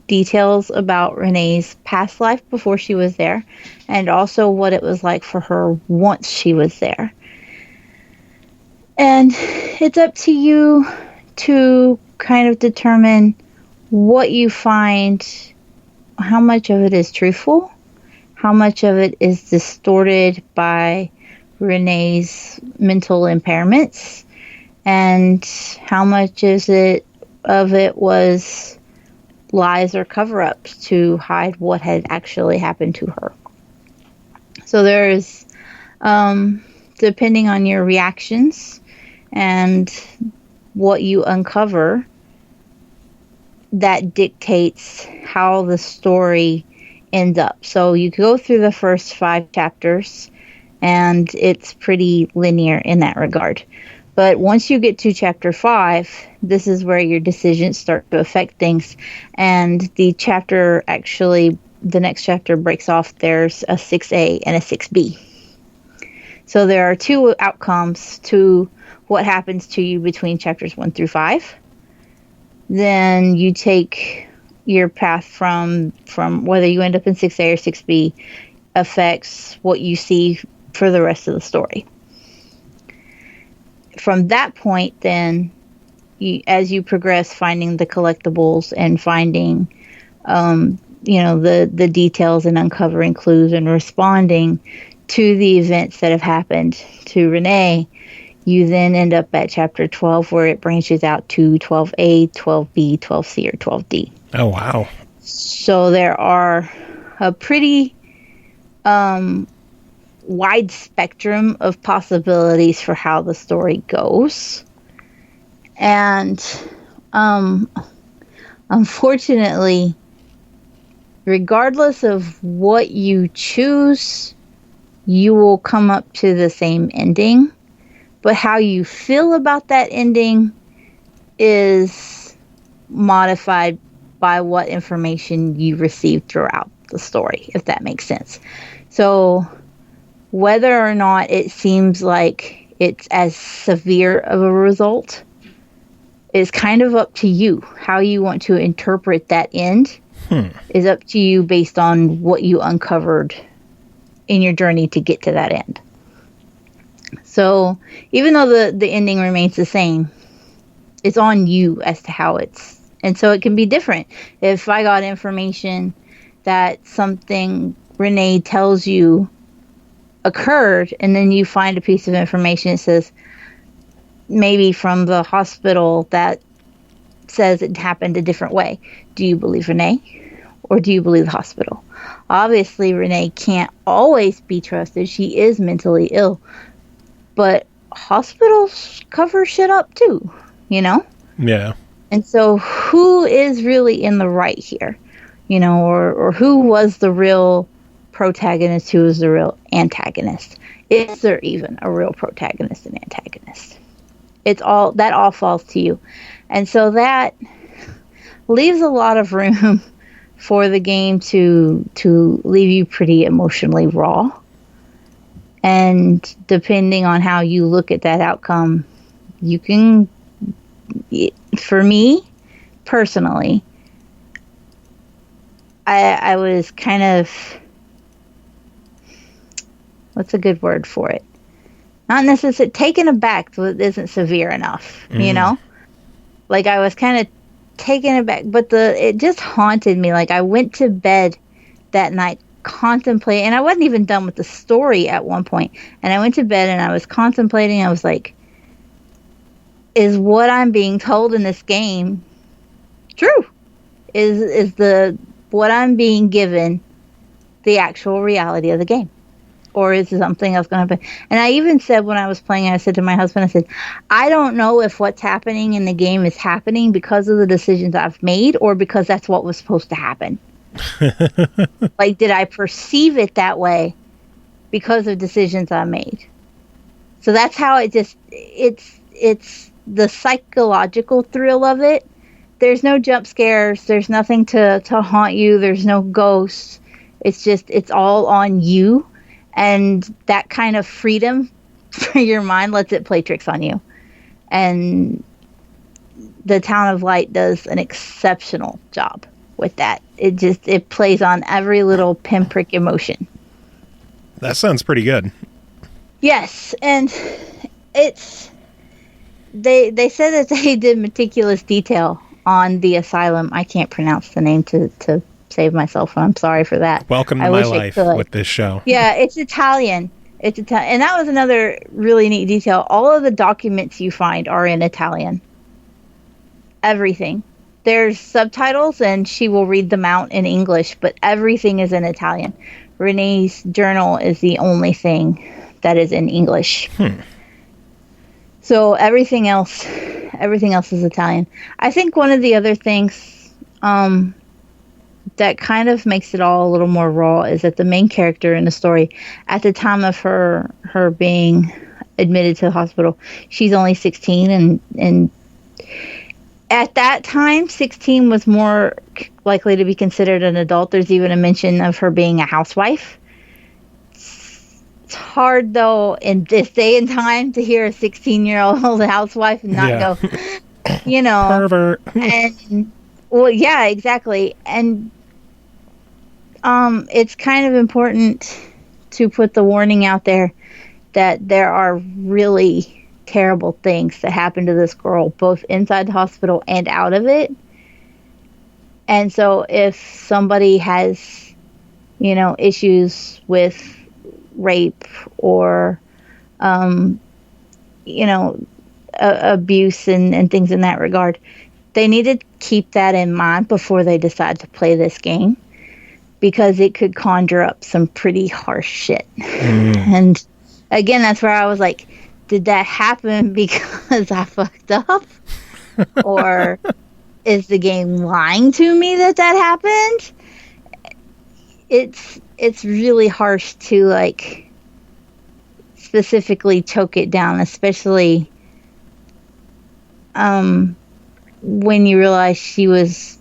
details about Renee's past life before she was there, and also what it was like for her once she was there. And it's up to you to kind of determine what you find, how much of it is truthful, how much of it is distorted by Renee's mental impairments, and how much of it was lies or cover-ups to hide what had actually happened to her. So there's, depending on your reactions and what you uncover, that dictates how the story ends up. So you go through the first 5 chapters, and it's pretty linear in that regard. But once you get to chapter 5, this is where your decisions start to affect things. And the next chapter breaks off. There's a 6A and a 6B. So there are 2 outcomes to what happens to you between chapters 1 through 5. Then you take your path from whether you end up in 6A or 6B affects what you see for the rest of the story. From that point, then, as you progress, finding the collectibles and finding, the details and uncovering clues and responding to the events that have happened to Renee, you then end up at chapter 12, where it branches out to 12A, 12B, 12C, or 12D. Oh, wow. So there are a pretty wide spectrum of possibilities for how the story goes. And unfortunately, regardless of what you choose, you will come up to the same ending. But how you feel about that ending is modified by what information you receive throughout the story, if that makes sense. So whether or not it seems like it's as severe of a result is kind of up to you. How you want to interpret that end is up to you based on what you uncovered in your journey to get to that end. So even though the ending remains the same, it's on you as to how it's... And so it can be different. If I got information that something Renee tells you occurred, and then you find a piece of information that says maybe from the hospital that says it happened a different way, do you believe Renee or do you believe the hospital? Obviously Renee can't always be trusted. She is mentally ill, but hospitals cover shit up too, Yeah. And so who is really in the right here, or who was the real protagonist, who is the real antagonist? Is there even a real protagonist and antagonist? That all falls to you. And so that leaves a lot of room for the game to leave you pretty emotionally raw. And depending on how you look at that outcome, you can... For me, personally, I was kind of... What's a good word for it? Not necessarily taken aback, so it isn't severe enough, Like, I was kind of taken aback, but it just haunted me. Like, I went to bed that night contemplating, and I wasn't even done with the story at one point, and I went to bed and I was contemplating. I was like, is what I'm being told in this game true? Is what I'm being given the actual reality of the game? Or is something else going to happen? And I even said when I was playing, I said to my husband, I said, I don't know if what's happening in the game is happening because of the decisions I've made or because that's what was supposed to happen. Like, did I perceive it that way because of decisions I made? So that's how it's the psychological thrill of it there's no jump scares. There's nothing to haunt you. There's no ghosts. It's all on you. And that kind of freedom for your mind lets it play tricks on you. And the Town of Light does an exceptional job with that. It plays on every little pinprick emotion. That sounds pretty good. Yes, and they said that they did meticulous detail on the asylum. I can't pronounce the name to save myself. I'm sorry for that. Welcome to my life with this show. Yeah, it's Italian. It's Italian, and that was another really neat detail. All of the documents you find are in Italian. Everything. There's subtitles, and she will read them out in English, but everything is in Italian. Renee's journal is the only thing that is in English. So everything else is Italian. I think one of the other things that kind of makes it all a little more raw is that the main character in the story, at the time of her being admitted to the hospital, she's only 16, and at that time, 16 was more likely to be considered an adult. There's even a mention of her being a housewife. It's hard, though, in this day and time to hear a 16-year-old housewife and not go, pervert. And, well, yeah, exactly. And it's kind of important to put the warning out there that there are really terrible things that happen to this girl, both inside the hospital and out of it. And so if somebody has, issues with rape or, abuse and things in that regard, they need to keep that in mind before they decide to play this game, because it could conjure up some pretty harsh shit. And again, that's where I was like, did that happen because I fucked up? Or is the game lying to me that happened? It's really harsh to specifically choke it down, especially when you realize she was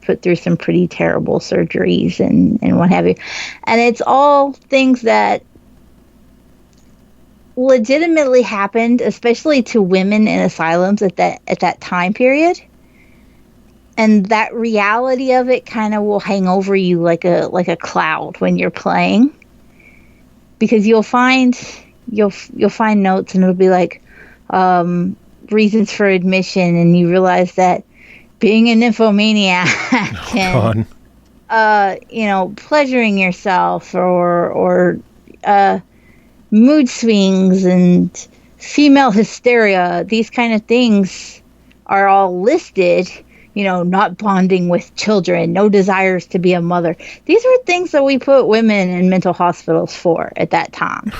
put through some pretty terrible surgeries and what have you. And it's all things that legitimately happened, especially to women in asylums at that time period. And that reality of it kind of will hang over you like a cloud when you're playing, because you'll find notes and it'll be like reasons for admission, and you realize that being a nymphomaniac and pleasuring yourself or mood swings and female hysteria, these kind of things are all listed. Not bonding with children, no desires to be a mother. These were things that we put women in mental hospitals for at that time.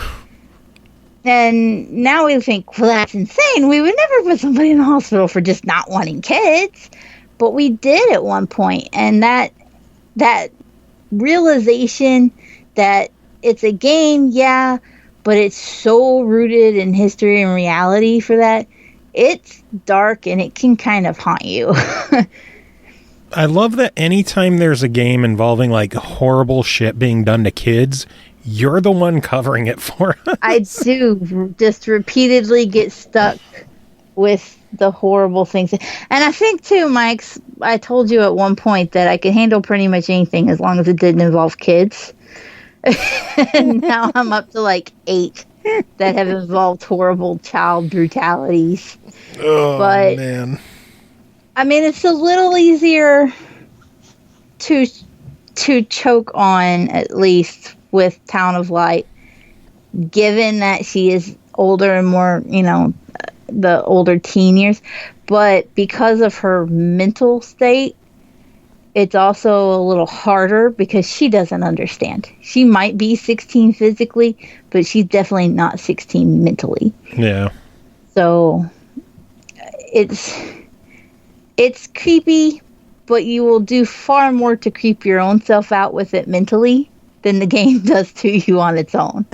And now we think, well, that's insane. We would never put somebody in the hospital for just not wanting kids. But we did at one point. And that realization that it's a game, yeah, but it's so rooted in history and reality for that, it's dark and it can kind of haunt you. I love that anytime there's a game involving horrible shit being done to kids, you're the one covering it for us. I do just repeatedly get stuck with the horrible things. And I think too, Mike, I told you at one point that I could handle pretty much anything as long as it didn't involve kids. And now I'm up to 8 that have involved horrible child brutalities. Oh, but, man. I mean, it's a little easier to choke on, at least with Town of Light, given that she is older and more, the older teen years. But because of her mental state, it's also a little harder because she doesn't understand. She might be 16 physically, but she's definitely not 16 mentally. Yeah. So it's creepy, but you will do far more to creep your own self out with it mentally than the game does to you on its own.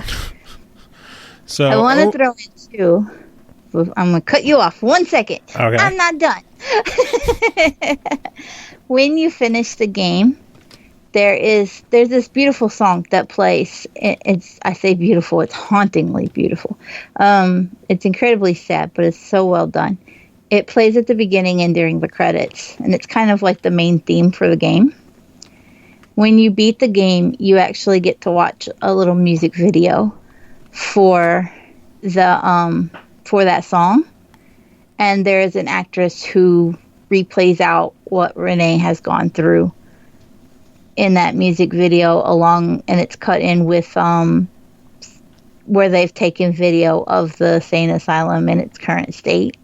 So I want to throw in too. I'm going to cut you off 1 second. Okay. I'm not done. When you finish the game, there's this beautiful song that plays. I say beautiful, it's hauntingly beautiful. It's incredibly sad, but it's so well done. It plays at the beginning and during the credits, and it's kind of like the main theme for the game. When you beat the game, you actually get to watch a little music video for that song, and there is an actress who replays out what Renee has gone through in that music video and it's cut in with where they've taken video of the sane asylum in its current state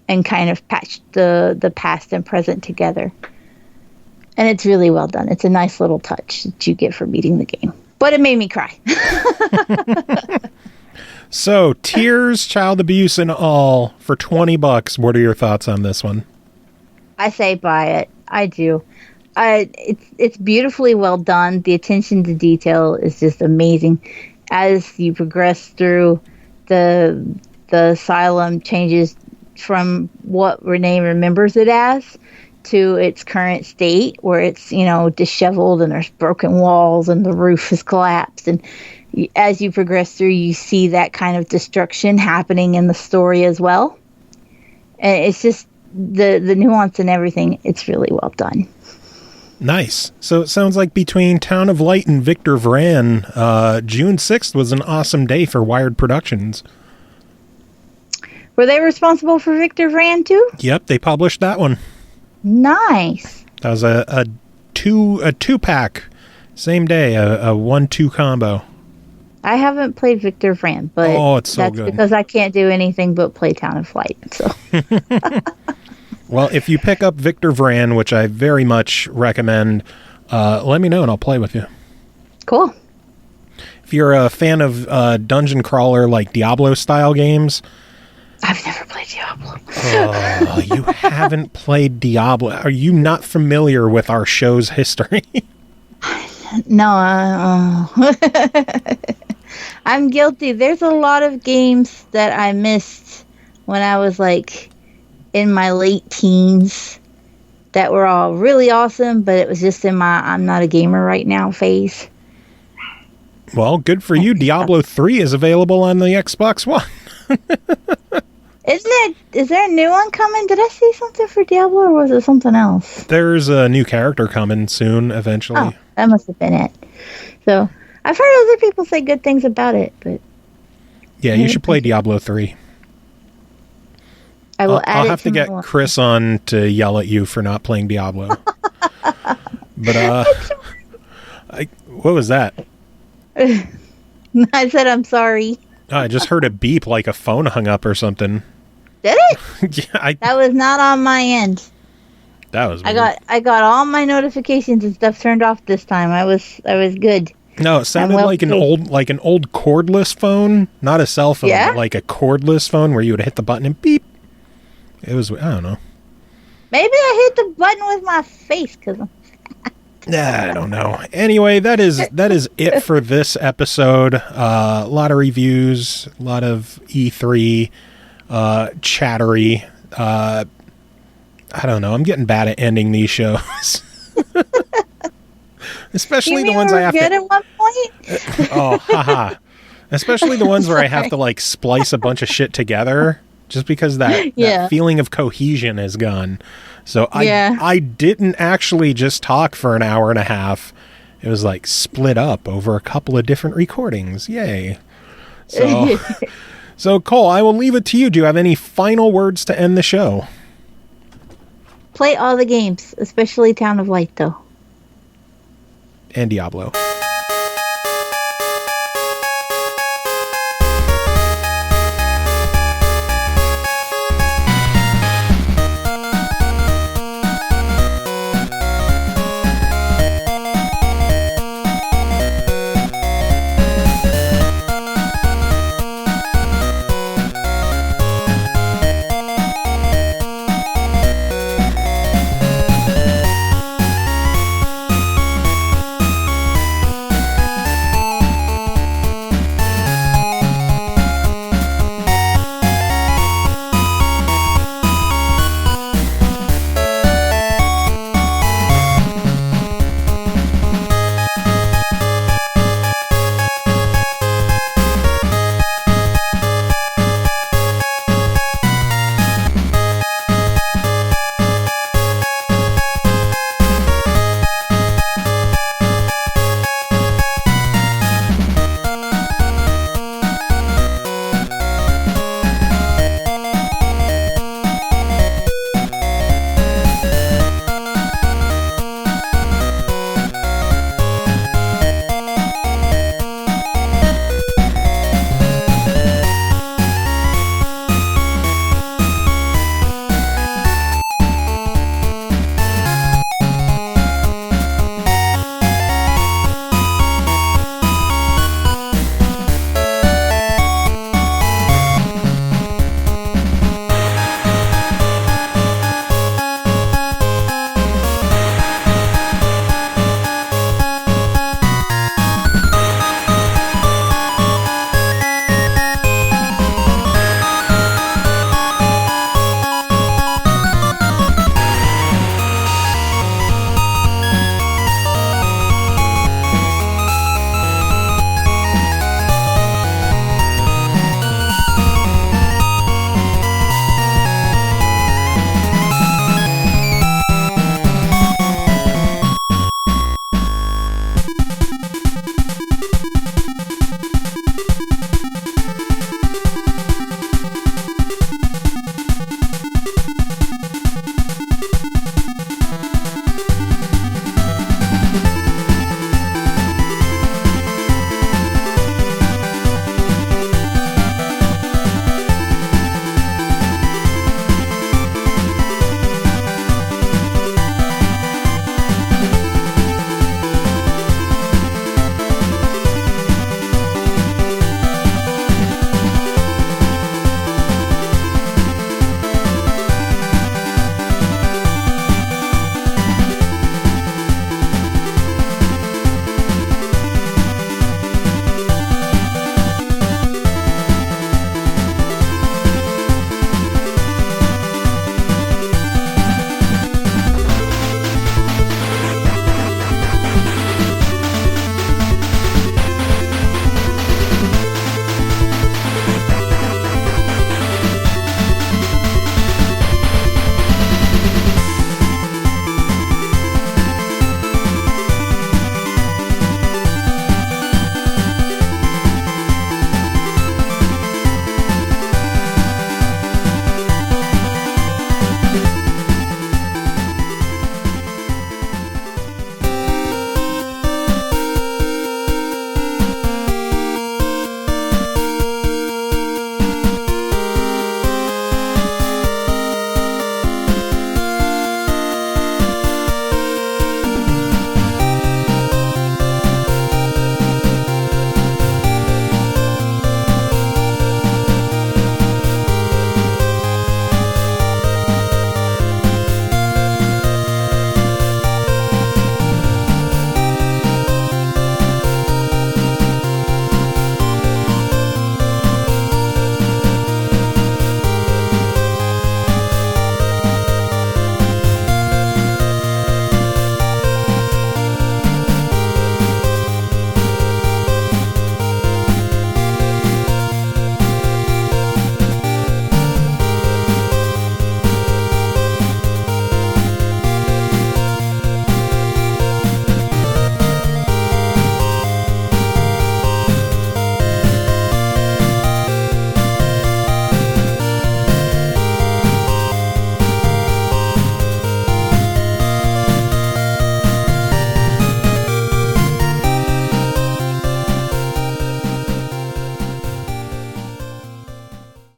and kind of patched the past and present together. And it's really well done. It's a nice little touch that you get for beating the game. But it made me cry. So, tears, child abuse, and all for $20. What are your thoughts on this one? I say buy it. I do. It's beautifully well done. The attention to detail is just amazing. As you progress through, the asylum changes from what Renee remembers it as to its current state, where it's, disheveled and there's broken walls and the roof has collapsed. And as you progress through, you see that kind of destruction happening in the story as well. And it's just the nuance and everything. It's really well done. Nice. So it sounds like between Town of Light and Victor Vran, June 6th was an awesome day for Wired Productions. Were they responsible for Victor Vran too? Yep, they published that one. Nice. That was a two-pack, same day, a 1-2 combo. I haven't played Victor Vran, but it's so that's good. Because I can't do anything but play Town of Light. So. Well, if you pick up Victor Vran, which I very much recommend, let me know and I'll play with you. Cool. If you're a fan of dungeon crawler like Diablo style games, I've never played Diablo. Oh, you haven't played Diablo. Are you not familiar with our show's history? No. I'm guilty. There's a lot of games that I missed when I was in my late teens that were all really awesome, but it was just in my I'm not a gamer right now phase. Well, good for you. Diablo 3 is available on the Xbox One. Is there a new one coming? Did I see something for Diablo, or was it something else? There's a new character coming soon, eventually. Oh, that must have been it. So, I've heard other people say good things about it, but... Yeah, you should play Diablo 3. I will I'll have to get Chris on to yell at you for not playing Diablo. But, what was that? I said I'm sorry. Oh, I just heard a beep like a phone hung up or something. Did it? Yeah, that was not on my end. That was weird. I got all my notifications and stuff turned off this time. I was good. No, it sounded like an old cordless phone, not a cell phone, but like a cordless phone where you would hit the button and beep. It was, I don't know. Maybe I hit the button with my face because I don't know. Anyway, that is it for this episode. A lot of reviews, a lot of E3, chattery. I don't know. I'm getting bad at ending these shows. Especially the ones I have to... at one point? Oh, haha. Especially the ones where I have to splice a bunch of shit together, just because that feeling of cohesion is gone. So I didn't actually just talk for an hour and a half. It was split up over a couple of different recordings. Yay. So Cole, I will leave it to you. Do you have any final words to end the show? Play all the games, especially Town of Light, though. And Diablo.